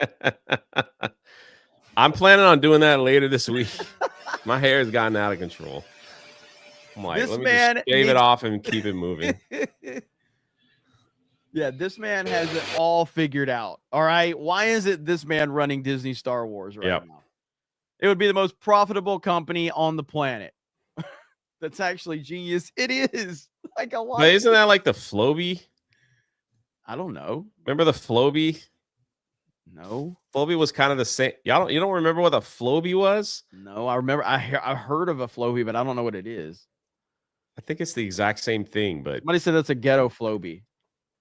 I'm planning on doing that later this week. My hair has gotten out of control. I'm like, this let me man just shave it off and keep it moving. Yeah, this man has it all figured out. All right. Why is it this man running Disney Star Wars right now? It would be the most profitable company on the planet. That's actually genius. It is. Like a lot. But isn't that like the Floby? I don't know. Remember the Floby? No. Floby was kind of the same. You don't remember what a Floby was? No, I remember. I heard of a Floby, but I don't know what it is. I think it's the exact same thing, but somebody said that's a ghetto Floby.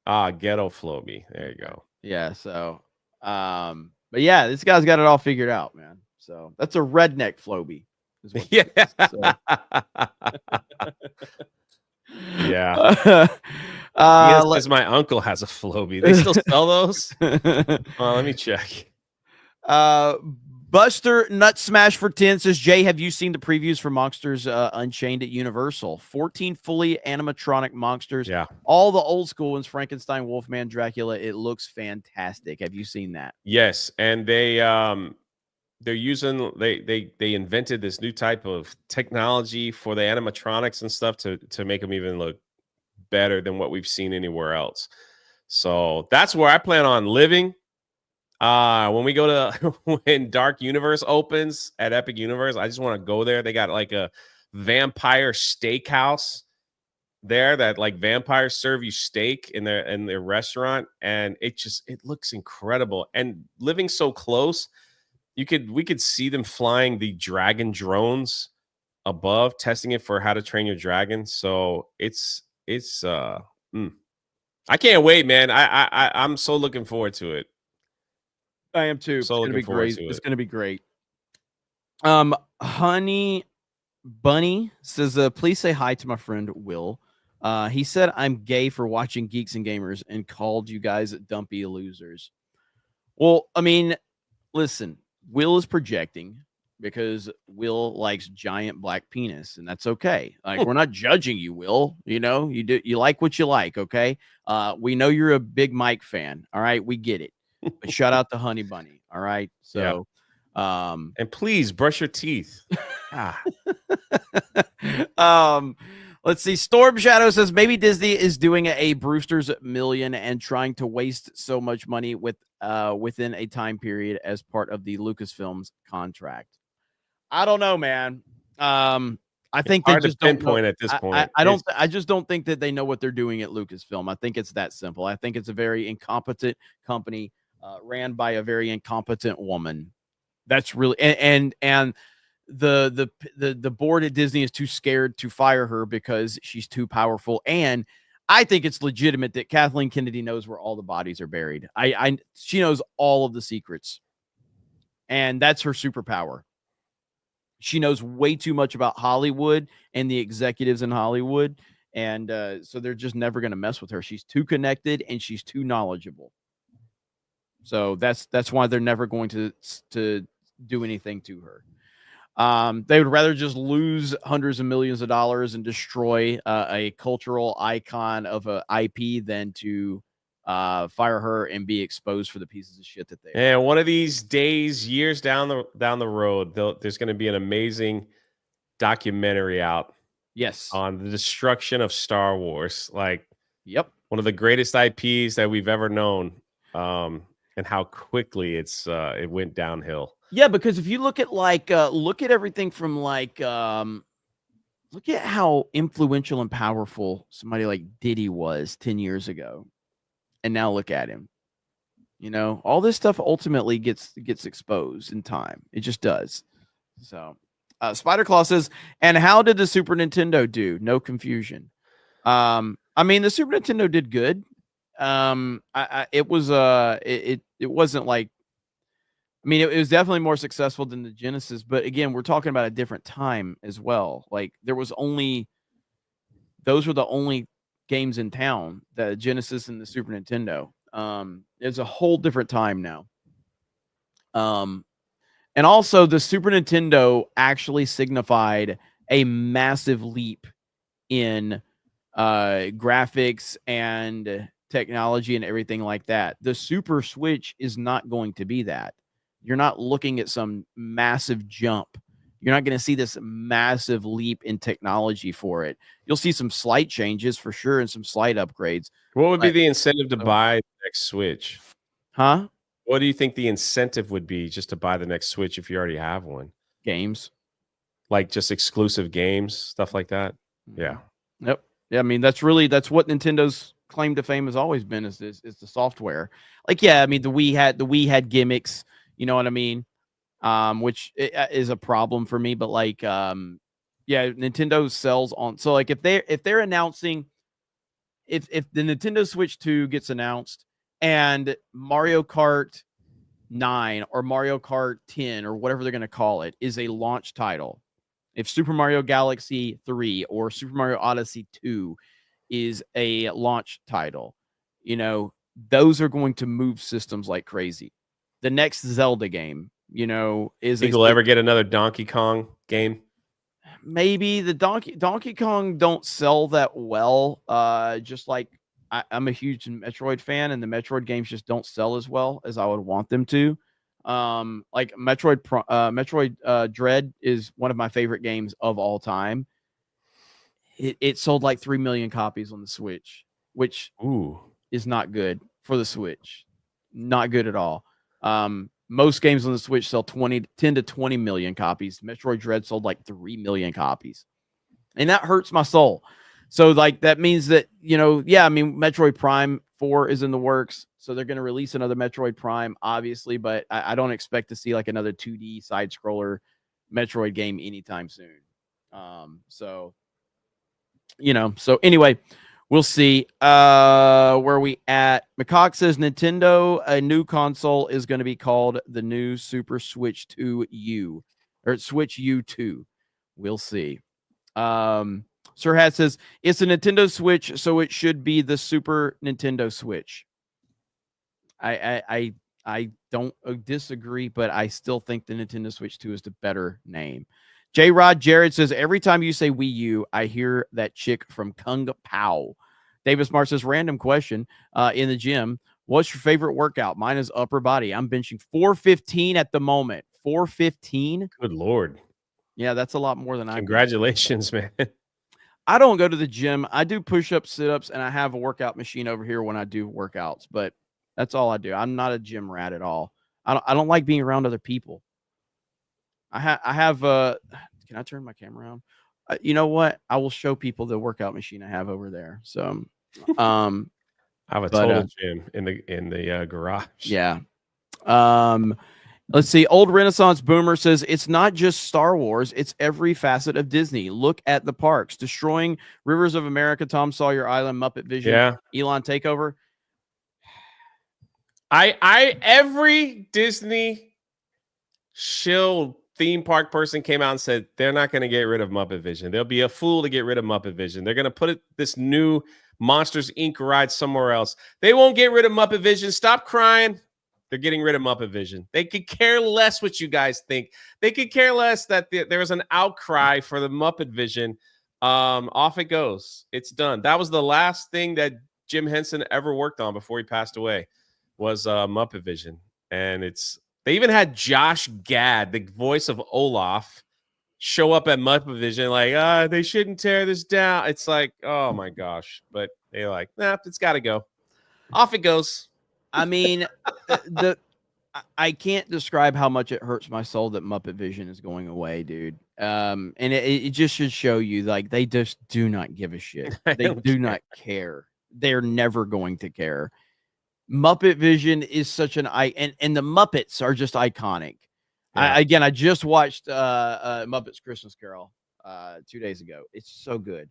Ghetto Floby. There you go. Yeah. So, but yeah, this guy's got it all figured out, man. So that's a redneck Floby. Yeah. Yeah. Yes, my uncle has a Floby. They still sell those? Let me check. Buster Nut Smash for 10 says, Jay, have you seen the previews for Monsters Unchained at Universal? 14 fully animatronic monsters. Yeah. All the old school ones, Frankenstein, Wolfman, Dracula. It looks fantastic. Have you seen that? Yes. And they're using, they invented this new type of technology for the animatronics and stuff to make them even look better than what we've seen anywhere else. So that's where I plan on living. When we go to when Dark Universe opens at Epic Universe, I just want to go there. They got like a vampire steakhouse there that like vampires serve you steak in their restaurant, and it looks incredible. And living so close, we could see them flying the dragon drones above, testing it for how to train your dragon. So I can't wait, man. I'm so looking forward to it. I am too. So it's gonna be great. It's gonna be great. Honey Bunny says, please say hi to my friend Will. He said I'm gay for watching Geeks and Gamers and called you guys dumpy losers. Well, I mean, listen, Will is projecting because Will likes giant black penis, and that's okay. Like, we're not judging you, Will. You know, you like what you like, okay? We know you're a big Mike fan. All right, we get it. But shout out to Honey Bunny. All right. So and please brush your teeth. Let's see. Storm Shadow says maybe Disney is doing a Brewster's Million and trying to waste so much money within a time period as part of the Lucasfilms contract. I don't know, man. I think they just don't know. At this point. I just don't think that they know what they're doing at Lucasfilm. I think it's that simple. I think it's a very incompetent company ran by a very incompetent woman. That's really and the board at Disney is too scared to fire her because she's too powerful. And I think it's legitimate that Kathleen Kennedy knows where all the bodies are buried. She knows all of the secrets, and that's her superpower. She knows way too much about Hollywood and the executives in Hollywood. And so they're just never going to mess with her. She's too connected and she's too knowledgeable. So that's why they're never going to do anything to her. They would rather just lose hundreds of millions of dollars and destroy a cultural icon of a IP than to fire her and be exposed for the pieces of shit that they are. And one of these days, years down the road, there's going to be an amazing documentary out. Yes, on the destruction of Star Wars. Like, yep, one of the greatest IPs that we've ever known, and how quickly it went downhill. Yeah, because if you look at look at everything from look at how influential and powerful somebody like Diddy was 10 years ago. And now look at him. You know, all this stuff ultimately gets exposed in time. It just does. So, Spider Claw says, and how did the Super Nintendo do? No confusion. I mean, the Super Nintendo did good. It wasn't like, I mean, it was definitely more successful than the Genesis. But again, we're talking about a different time as well. Like, those were the only games in town, the Genesis and the Super Nintendo. It's a whole different time now. And also the Super Nintendo actually signified a massive leap in graphics and technology and everything like that. The Super Switch is not going to be that. You're not looking at some massive jump. You're not going to see this massive leap in technology for it. You'll see some slight changes for sure and some slight upgrades. What would be the incentive to buy the next Switch? Huh? What do you think the incentive would be just to buy the next Switch if you already have one? Games. Like just exclusive games, stuff like that? Yeah. Yep. Yeah, I mean, that's what Nintendo's claim to fame has always been is the software. Like, yeah, I mean, the Wii had gimmicks, you know what I mean? Which is a problem for me, but like, yeah, Nintendo sells on. So like, if they're announcing, if the Nintendo Switch 2 gets announced and Mario Kart 9 or Mario Kart 10 or whatever they're going to call it is a launch title, if Super Mario Galaxy 3 or Super Mario Odyssey 2 is a launch title, you know, those are going to move systems like crazy. The next Zelda game, you know, is think we'll ever get another Donkey Kong game? Maybe. The Donkey Kong don't sell that well. Just like I'm a huge Metroid fan, and the Metroid games just don't sell as well as I would want them to. Like Metroid Dread is one of my favorite games of all time. It sold like 3 million copies on the Switch, which is not good for the Switch. Not good at all. Most games on the Switch sell 10 to 20 million copies. Metroid Dread sold like 3 million copies. And that hurts my soul. So like that means that, you know, yeah, I mean, Metroid Prime 4 is in the works. So they're going to release another Metroid Prime, obviously, but I don't expect to see like another 2D side scroller Metroid game anytime soon. So, you know, so anyway, we'll see. Where we at? McCock says Nintendo, a new console is going to be called the new Super Switch 2 U or Switch U2. We'll see. Sir Hat says it's a Nintendo Switch, so it should be the Super Nintendo Switch. I don't disagree, but I still think the Nintendo Switch 2 is the better name. J. Rod Jared says every time you say Wii U, I hear that chick from Kung Pao. Davis Mars says random question in the gym. What's your favorite workout? Mine is upper body. I'm benching 415 at the moment. 415. Good Lord. Yeah, that's a lot more than I. Congratulations, man. I don't go to the gym. I do push-ups, sit-ups, and I have a workout machine over here when I do workouts, but that's all I do. I'm not a gym rat at all. I don't like being around other people. I have can I turn my camera on? You know what? I will show people the workout machine I have over there. So I have a total gym in the garage. Yeah. Let's see. Old Renaissance Boomer says it's not just Star Wars, it's every facet of Disney. Look at the parks. Destroying Rivers of America, Tom Sawyer Island, Muppet Vision, Elon Takeover. Every Disney shill theme park person came out and said they're not going to get rid of Muppet Vision. They'll be a fool to get rid of Muppet Vision. They're going to put this new Monsters Inc. ride somewhere else. They won't get rid of Muppet Vision. Stop crying. They're getting rid of Muppet Vision. They could care less what you guys think. They could care less that there was an outcry for the Muppet Vision. Off it goes. It's done. That was the last thing that Jim Henson ever worked on before he passed away was Muppet Vision. And they even had Josh Gad, the voice of Olaf, show up at Muppet Vision like, they shouldn't tear this down. It's like, oh my gosh. But they're like, nah, it's got to go. Off it goes. I mean, I can't describe how much it hurts my soul that Muppet Vision is going away, dude. And it just should show you, like, they just do not give a shit. They do not care. They're never going to care. Muppet Vision is such an and the Muppets are just iconic. Yeah. I just watched Muppets Christmas Carol 2 days ago. It's so good.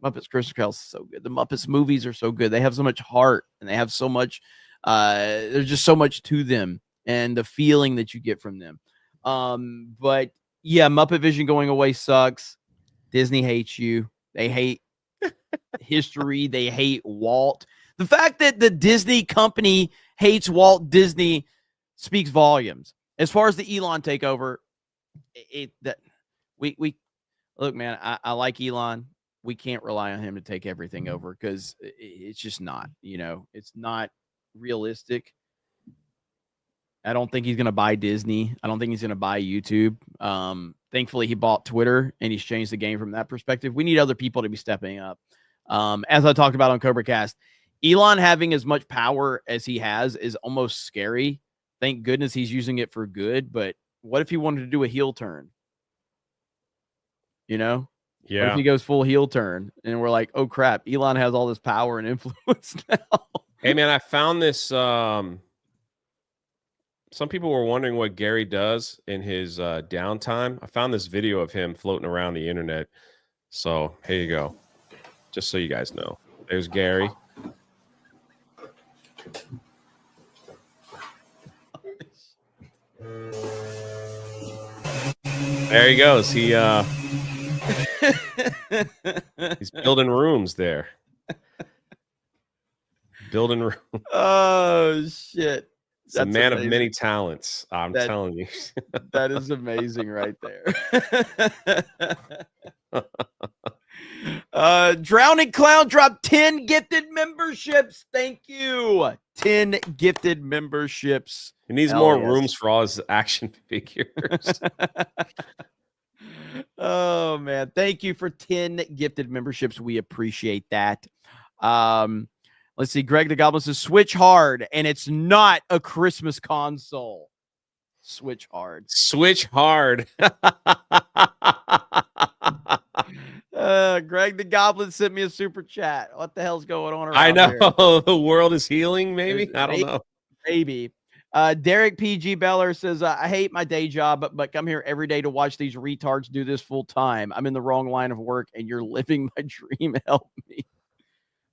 Muppets Christmas Carol is so good. The Muppets movies are so good. They have so much heart and they have so much. There's just so much to them and the feeling that you get from them. But yeah, Muppet Vision going away sucks. Disney hates you. They hate history. They hate Walt. The fact that the Disney company hates Walt Disney speaks volumes. As far as the Elon takeover, we look, man, I like Elon. We can't rely on him to take everything over because it's just not, it's not realistic. I don't think he's going to buy Disney. I don't think he's going to buy YouTube. Thankfully, he bought Twitter and he's changed the game from that perspective. We need other people to be stepping up. As I talked about on Cobra Cast, Elon having as much power as he has is almost scary. Thank goodness he's using it for good. But what if he wanted to do a heel turn? Yeah. What if he goes full heel turn and we're like, oh crap, Elon has all this power and influence now. Hey man, I found this. Some people were wondering what Gary does in his downtime. I found this video of him floating around the internet. So here you go. Just so you guys know. There's Gary. There he goes. He's building rooms there. Building rooms. Oh shit. He's a man of many talents. I'm telling you. That is amazing right there. Drowning Clown dropped 10 gifted memberships. Thank you. 10 gifted memberships. He needs more rooms for all his action figures. Oh man, thank you for 10 gifted memberships. We appreciate that. Let's see. Greg the Goblin says Switch hard, and it's not a Christmas console. Switch hard. Switch hard. Greg the Goblin sent me a super chat. What the hell's going on around I know. here? The world is healing, maybe? I don't know. Maybe. Derek PG Beller says, I hate my day job, but come here every day to watch these retards do this full time. I'm in the wrong line of work, and you're living my dream. Help me.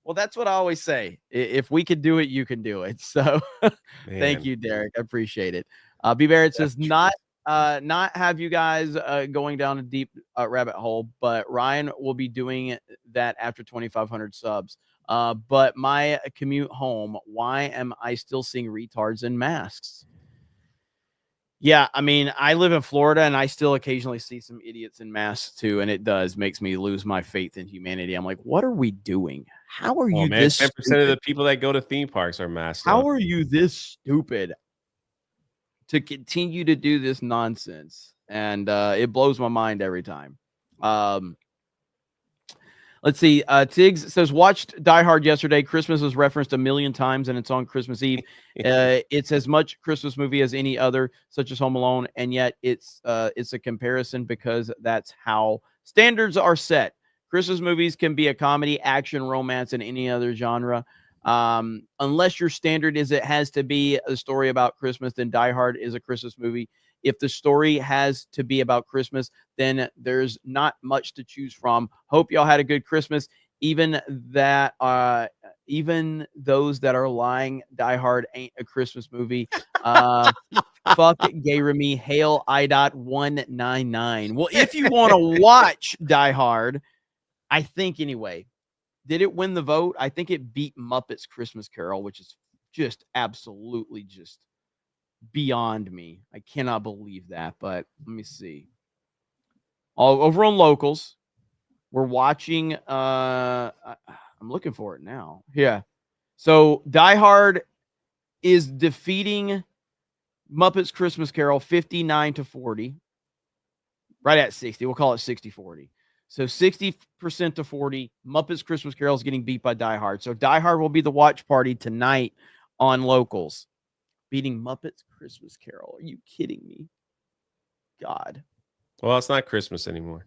Well, that's what I always say. If we can do it, you can do it. So thank you, Derek. I appreciate it. B. Barrett says, not have you guys going down a deep rabbit hole, but Ryan will be doing that after 2,500 subs. But my commute home, why am I still seeing retards in masks? Yeah, I mean, I live in Florida and I still occasionally see some idiots in masks too, and it makes me lose my faith in humanity. I'm like, what are we doing? How are you this 10% of the people that go to theme parks are masked. How are you this stupid to continue to do this nonsense? and it blows my mind every time. Let's see. Tiggs says, watched Die Hard yesterday. Christmas was referenced a million times, and it's on Christmas Eve. It's as much Christmas movie as any other, such as Home Alone, and yet it's a comparison because that's how standards are set. Christmas movies can be a comedy, action, romance, and any other genre. Unless your standard is it has to be a story about Christmas, then Die Hard is a Christmas movie. If the story has to be about Christmas, then there's not much to choose from. Hope y'all had a good Christmas. Even those that are lying, Die Hard ain't a Christmas movie. Fuck Gay Remy. Hail I.199. Well, if you want to watch Die Hard, I think anyway, did it win the vote? I think it beat Muppets Christmas Carol, which is just absolutely just beyond me. I cannot believe that, but let me see. All over on locals, we're watching I'm looking for it now. Yeah. So Die Hard is defeating Muppets Christmas Carol 59-40. Right at 60. We'll call it 60-40. So 60% to 40. Muppets Christmas Carol is getting beat by Die Hard. So Die Hard will be the watch party tonight on locals. Beating Muppets Christmas Carol. Are you kidding me? God. Well, it's not Christmas anymore.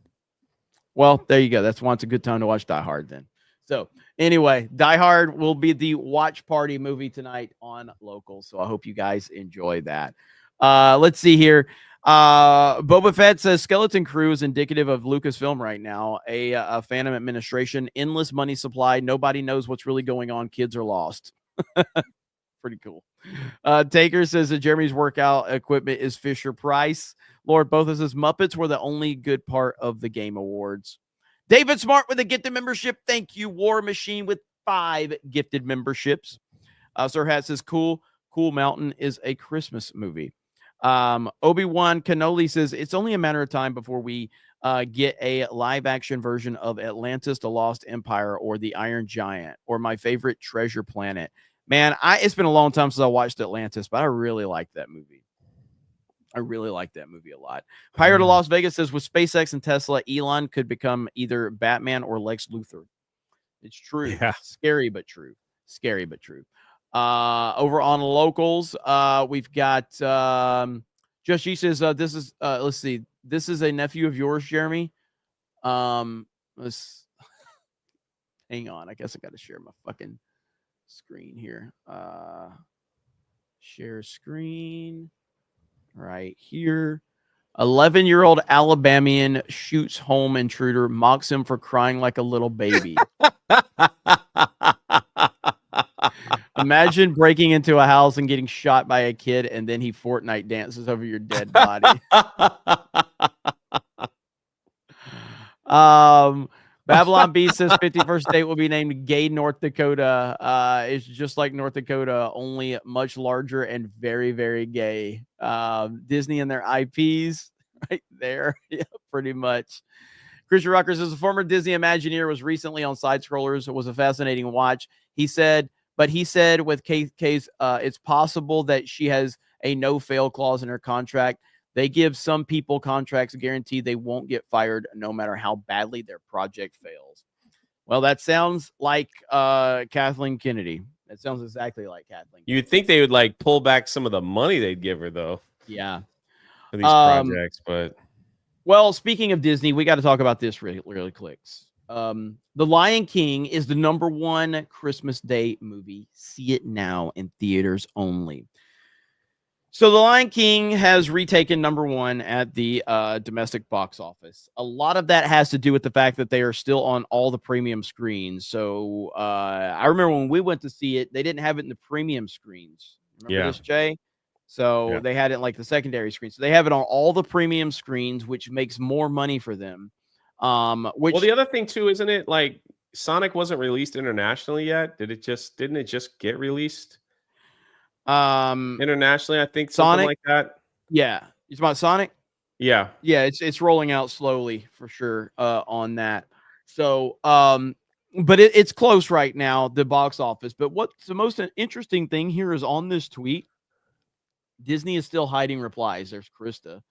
Well, there you go. That's why it's a good time to watch Die Hard then. So anyway, Die Hard will be the watch party movie tonight on locals. So I hope you guys enjoy that. Let's see here. Boba Fett says Skeleton Crew is indicative of Lucasfilm right now. A Phantom administration, endless money supply. Nobody knows what's really going on. Kids are lost. Pretty cool. Taker says that Jeremy's workout equipment is Fisher Price. Lord Bothas says Muppets were the only good part of the Game Awards. David Smart with a gifted membership. Thank you. War Machine with 5 gifted memberships. Sir Hat says Cool Mountain is a Christmas movie. Obi-Wan Cannoli says it's only a matter of time before we get a live action version of Atlantis, The Lost Empire, or The Iron Giant, or my favorite Treasure Planet. Man, it's been a long time since I watched Atlantis, but I really like that movie. I really like that movie a lot. Pirate of Las Vegas says with SpaceX and Tesla, Elon could become either Batman or Lex Luthor. It's true. Yeah. Scary, but true. Scary, but true. Over on locals, we've got Just G says this is let's see. This is a nephew of yours, Jeremy. Let's hang on. I guess I got to share my fucking screen here. Share screen right here. 11-year-old Alabamian shoots home intruder, mocks him for crying like a little baby. Imagine breaking into a house and getting shot by a kid, and then he Fortnite dances over your dead body. Babylon B says 51st state will be named Gay North Dakota. It's just like North Dakota, only much larger and very, very gay. Disney and their IPs right there. Yeah, pretty much. Christian Rucker says a former Disney Imagineer was recently on Side Scrollers. It was a fascinating watch. He said with K's, it's possible that she has a no-fail clause in her contract. They give some people contracts guaranteed they won't get fired no matter how badly their project fails. Well, that sounds like Kathleen Kennedy. That sounds exactly like Kathleen. You'd think they would like pull back some of the money they'd give her, though. Yeah. For these projects, but. Well, speaking of Disney, we got to talk about this really quick. The Lion King is the #1 Christmas Day movie. See it now in theaters only. So The Lion King has retaken #1 at the domestic box office. A lot of that has to do with the fact that they are still on all the premium screens. So I remember when we went to see it, they didn't have it in the premium screens. Remember this, Jay? So they had it in like the secondary screen. So they have it on all the premium screens, which makes more money for them. Well, the other thing too, isn't it like Sonic wasn't released internationally yet? Didn't it just get released? Internationally, I think something like that. Yeah, it's about Sonic. Yeah, it's rolling out slowly for sure on that. So, but it's close right now, the box office. But what's the most interesting thing here is on this tweet, Disney is still hiding replies. There's Krista.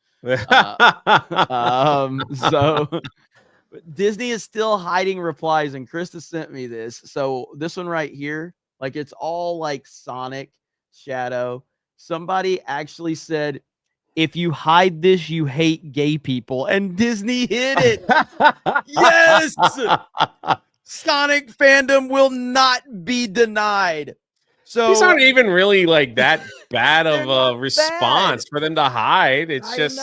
So Disney is still hiding replies, and Krista sent me this. So this one right here, like it's all like Sonic Shadow. Somebody actually said, if you hide this, you hate gay people, and Disney hid it. Yes. Sonic fandom will not be denied. So these aren't even really like that bad of a response for them to hide. It's just,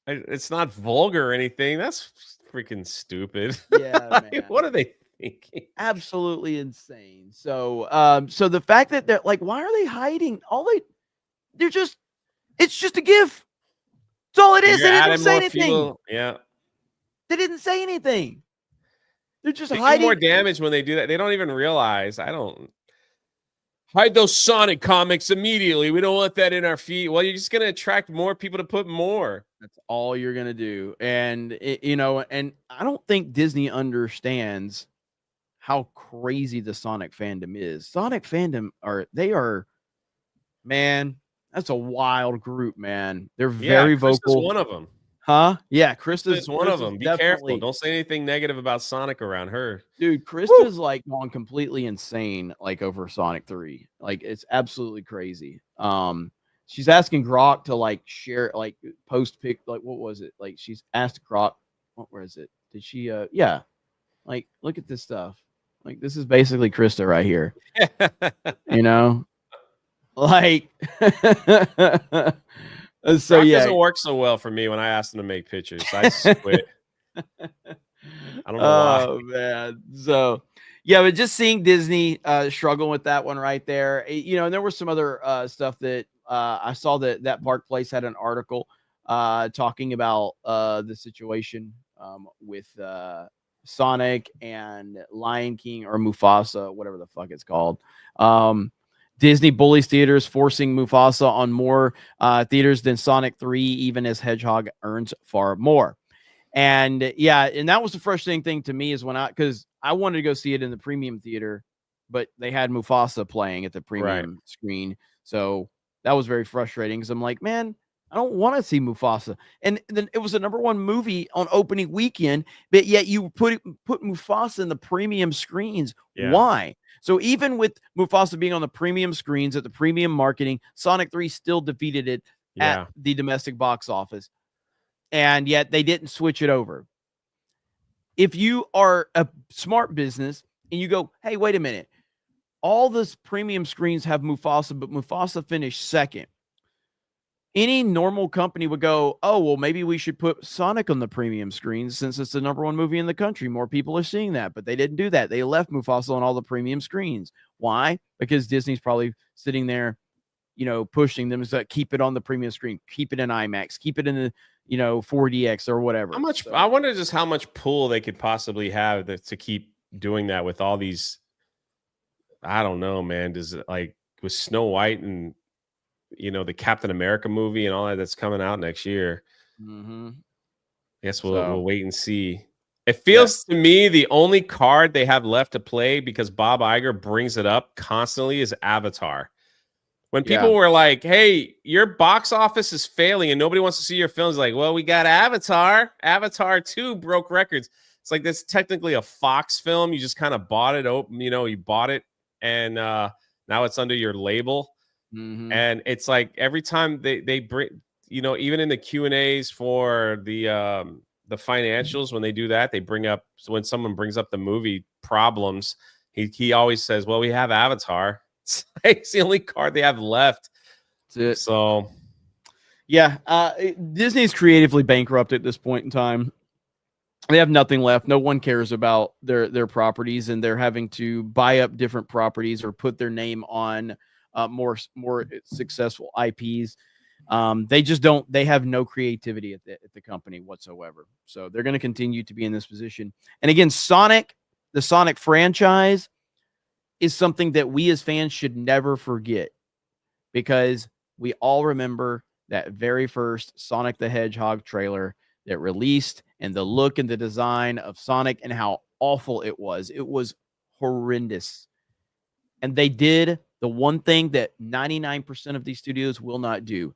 it's not vulgar or anything. That's freaking stupid. Yeah, man. What are they thinking? Absolutely insane. So, so the fact that they're like, why are they hiding? They're just, it's just a GIF. That's all it is. They didn't say anything. Yeah. They didn't say anything. They're just they hiding do more damage when they do that. They don't even realize. I don't hide those Sonic comics immediately. We don't want that in our feed. Well, you're just going to attract more people to put more. That's all you're going to do. And, and I don't think Disney understands how crazy the Sonic fandom is. Sonic fandom man, that's a wild group, man. They're very vocal. One of them. Huh? Yeah, Krista's one of them. Be careful. Don't say anything negative about Sonic around her. Dude, Krista's like gone completely insane, like over Sonic 3. Like it's absolutely crazy. She's asking Grok to like share, like post pic, like what was it? Like she's asked Grok, where is it? Did she yeah. Like look at this stuff. Like this is basically Krista right here. Like so Grok yeah, doesn't work so well for me when I ask them to make pictures. I quit. I don't know why. Man. So yeah, but just seeing Disney struggling with that one right there. And there was some other stuff that I saw that Park Place had an article talking about the situation with Sonic and Lion King or Mufasa, whatever the fuck it's called. Disney bullies theaters, forcing Mufasa on more theaters than Sonic 3, even as Hedgehog earns far more. And yeah, and that was the frustrating thing to me is because I wanted to go see it in the premium theater, but they had Mufasa playing at the premium screen. So that was very frustrating because I'm like, man, I don't want to see Mufasa. And then it was the #1 movie on opening weekend, but yet you put Mufasa in the premium screens. Yeah. Why? So even with Mufasa being on the premium screens at the premium marketing, Sonic 3 still defeated it at the domestic box office. And yet they didn't switch it over. If you are a smart business and you go, hey, wait a minute, all this premium screens have Mufasa, but Mufasa finished second. Any normal company would go, oh, well, maybe we should put Sonic on the premium screens since it's the #1 movie in the country. More people are seeing that, but they didn't do that. They left Mufasa on all the premium screens. Why? Because Disney's probably sitting there, pushing them to keep it on the premium screen, keep it in IMAX, keep it in the, 4DX or whatever. How much? I wonder just how much pull they could possibly have to keep doing that with all these. I don't know, man. Does it like with Snow White and the Captain America movie and all that's coming out next year? Mm-hmm. I guess we'll wait and see. It feels to me the only card they have left to play, because Bob Iger brings it up constantly, is Avatar. When people were like, hey, your box office is failing and nobody wants to see your films, like, well, we got Avatar. Avatar 2 broke records. It's like this technically a Fox film. You just kind of bought it open, you bought it, and now it's under your label. Mm-hmm. And it's like every time they bring, even in the Q&As for the financials, when they do that, they bring up, so when someone brings up the movie problems, he always says, well, we have Avatar. It's the only card they have left. That's it. So yeah, Disney's creatively bankrupt at this point in time. They have nothing left. No one cares about their properties, and they're having to buy up different properties or put their name on more successful IPs. They have no creativity at the company whatsoever. So they're going to continue to be in this position. And again, the Sonic franchise is something that we as fans should never forget, because we all remember that very first Sonic the Hedgehog trailer that released, and the look and the design of Sonic and how awful it was. It was horrendous. And they did the one thing that 99% of these studios will not do.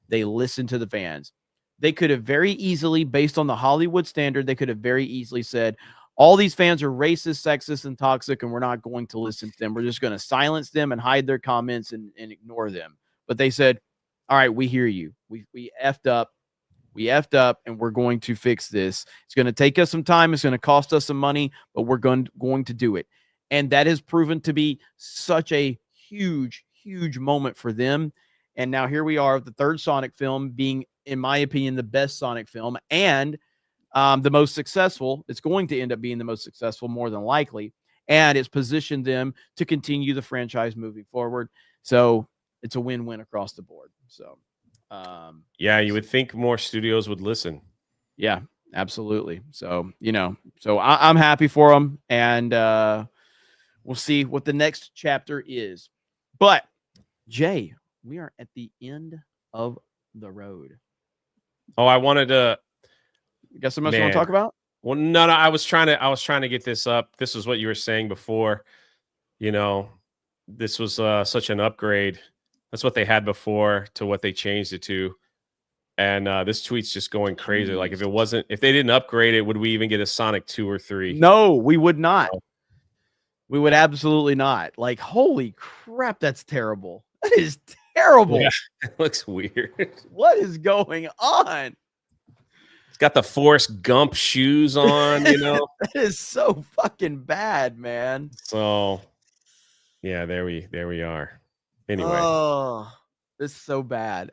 They listened to the fans. They could have very easily, based on the Hollywood standard, they could have very easily said, all these fans are racist, sexist, and toxic, and we're not going to listen to them. We're just going to silence them and hide their comments and ignore them. But they said, all right, we hear you. We effed up. We effed up, and we're going to fix this. It's going to take us some time. It's going to cost us some money, but we're going to do it. And that has proven to be such a huge, huge moment for them. And now here we are, the third Sonic film being, in my opinion, the best Sonic film and the most successful. It's going to end up being the most successful, more than likely. And it's positioned them to continue the franchise moving forward. So it's a win-win across the board. So, yeah, you would think more studios would listen. Yeah, absolutely. So, so I'm happy for them. And we'll see what the next chapter is. But, Jay, we are at the end of the road. Oh, I wanted to. You got something else you want to talk about? Well, no. I was trying to get this up. This is what you were saying before. This was such an upgrade. That's what they had before to what they changed it to. And this tweet's just going crazy. Like if they didn't upgrade it, would we even get a Sonic 2 or 3? No, we would not. We would absolutely not. Like, holy crap, that's terrible. That is terrible. Yeah, it looks weird. What is going on? It's got the Forrest Gump shoes on, That is so fucking bad, man. So, yeah, there we are. Anyway. Oh, this is so bad.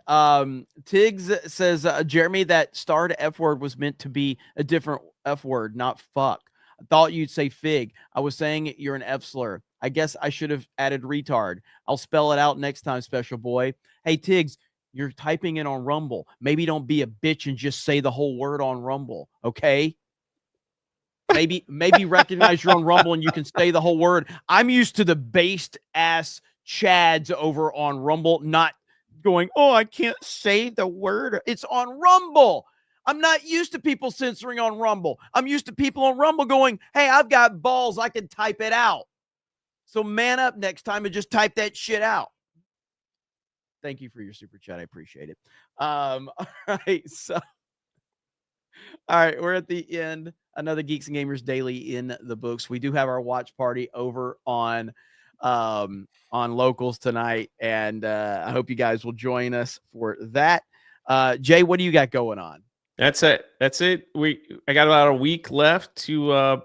Tiggs says, Jeremy, that starred F word was meant to be a different F word, not fuck. I thought you'd say fig. I was saying you're an F slur. I guess I should have added retard. I'll spell it out next time, special boy. Hey, Tiggs, you're typing it on Rumble. Maybe don't be a bitch and just say the whole word on Rumble, okay? Maybe recognize you're on Rumble and you can say the whole word. I'm used to the based ass Chads over on Rumble not going, oh, I can't say the word. It's on Rumble. I'm not used to people censoring on Rumble. I'm used to people on Rumble going, hey, I've got balls. I can type it out. So man up next time and just type that shit out. Thank you for your super chat. I appreciate it. All right. So, all right. We're at the end. Another Geeks and Gamers Daily in the books. We do have our watch party over on Locals tonight. And I hope you guys will join us for that. Jay, what do you got going on? That's it. I got about a week left to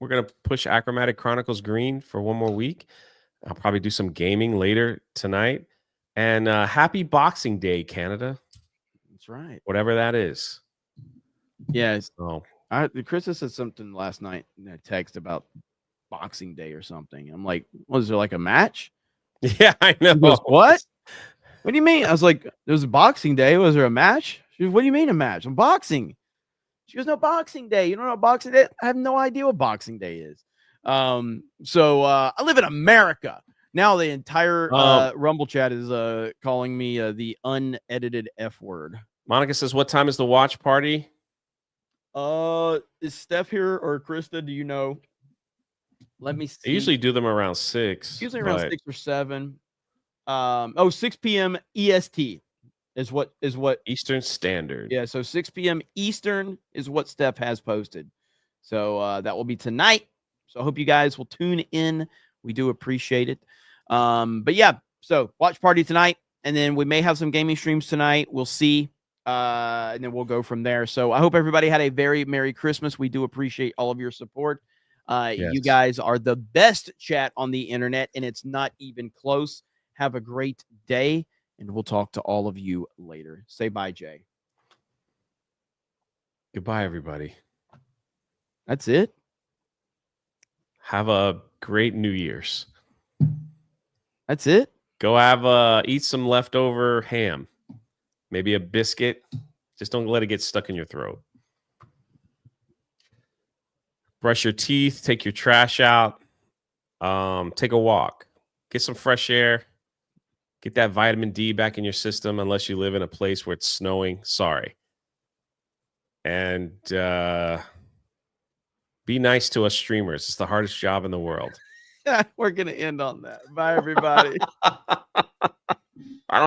we're gonna push Achromatic Chronicles Green for one more week. I'll probably do some gaming later tonight. And happy Boxing Day, Canada. That's right. Whatever that is. Yeah. So Krista said something last night in a text about Boxing Day or something. I'm like, was there like a match? Yeah, I know. Goes, what? What do you mean? I was like, there was a Boxing Day. Was there a match? She goes, what do you mean a match? I'm boxing. She goes, no, Boxing Day. You don't know Boxing Day? I have no idea what Boxing Day is. So I live in America. Now the entire Rumble chat is calling me the unedited F word. Monica says, what time is the watch party? Is Steph here or Krista? Do you know? Let me see. They usually do them around 6. Usually around 6 or 7. 6 p.m. EST is what Eastern Standard. Yeah, so 6 p.m. Eastern is what Steph has posted. So that will be tonight. So I hope you guys will tune in. We do appreciate it. But yeah, so watch party tonight, and then we may have some gaming streams tonight. We'll see. And then we'll go from there. So I hope everybody had a very Merry Christmas. We do appreciate all of your support. Yes. You guys are the best chat on the internet, and it's not even close. Have a great day, and we'll talk to all of you later. Say bye, Jay. Goodbye, everybody. That's it. Have a great New Year's. That's it. Go have eat some leftover ham. Maybe a biscuit. Just don't let it get stuck in your throat. Brush your teeth. Take your trash out. Take a walk. Get some fresh air. Get that vitamin D back in your system, unless you live in a place where it's snowing. Sorry. And be nice to us streamers. It's the hardest job in the world. We're going to end on that. Bye, everybody.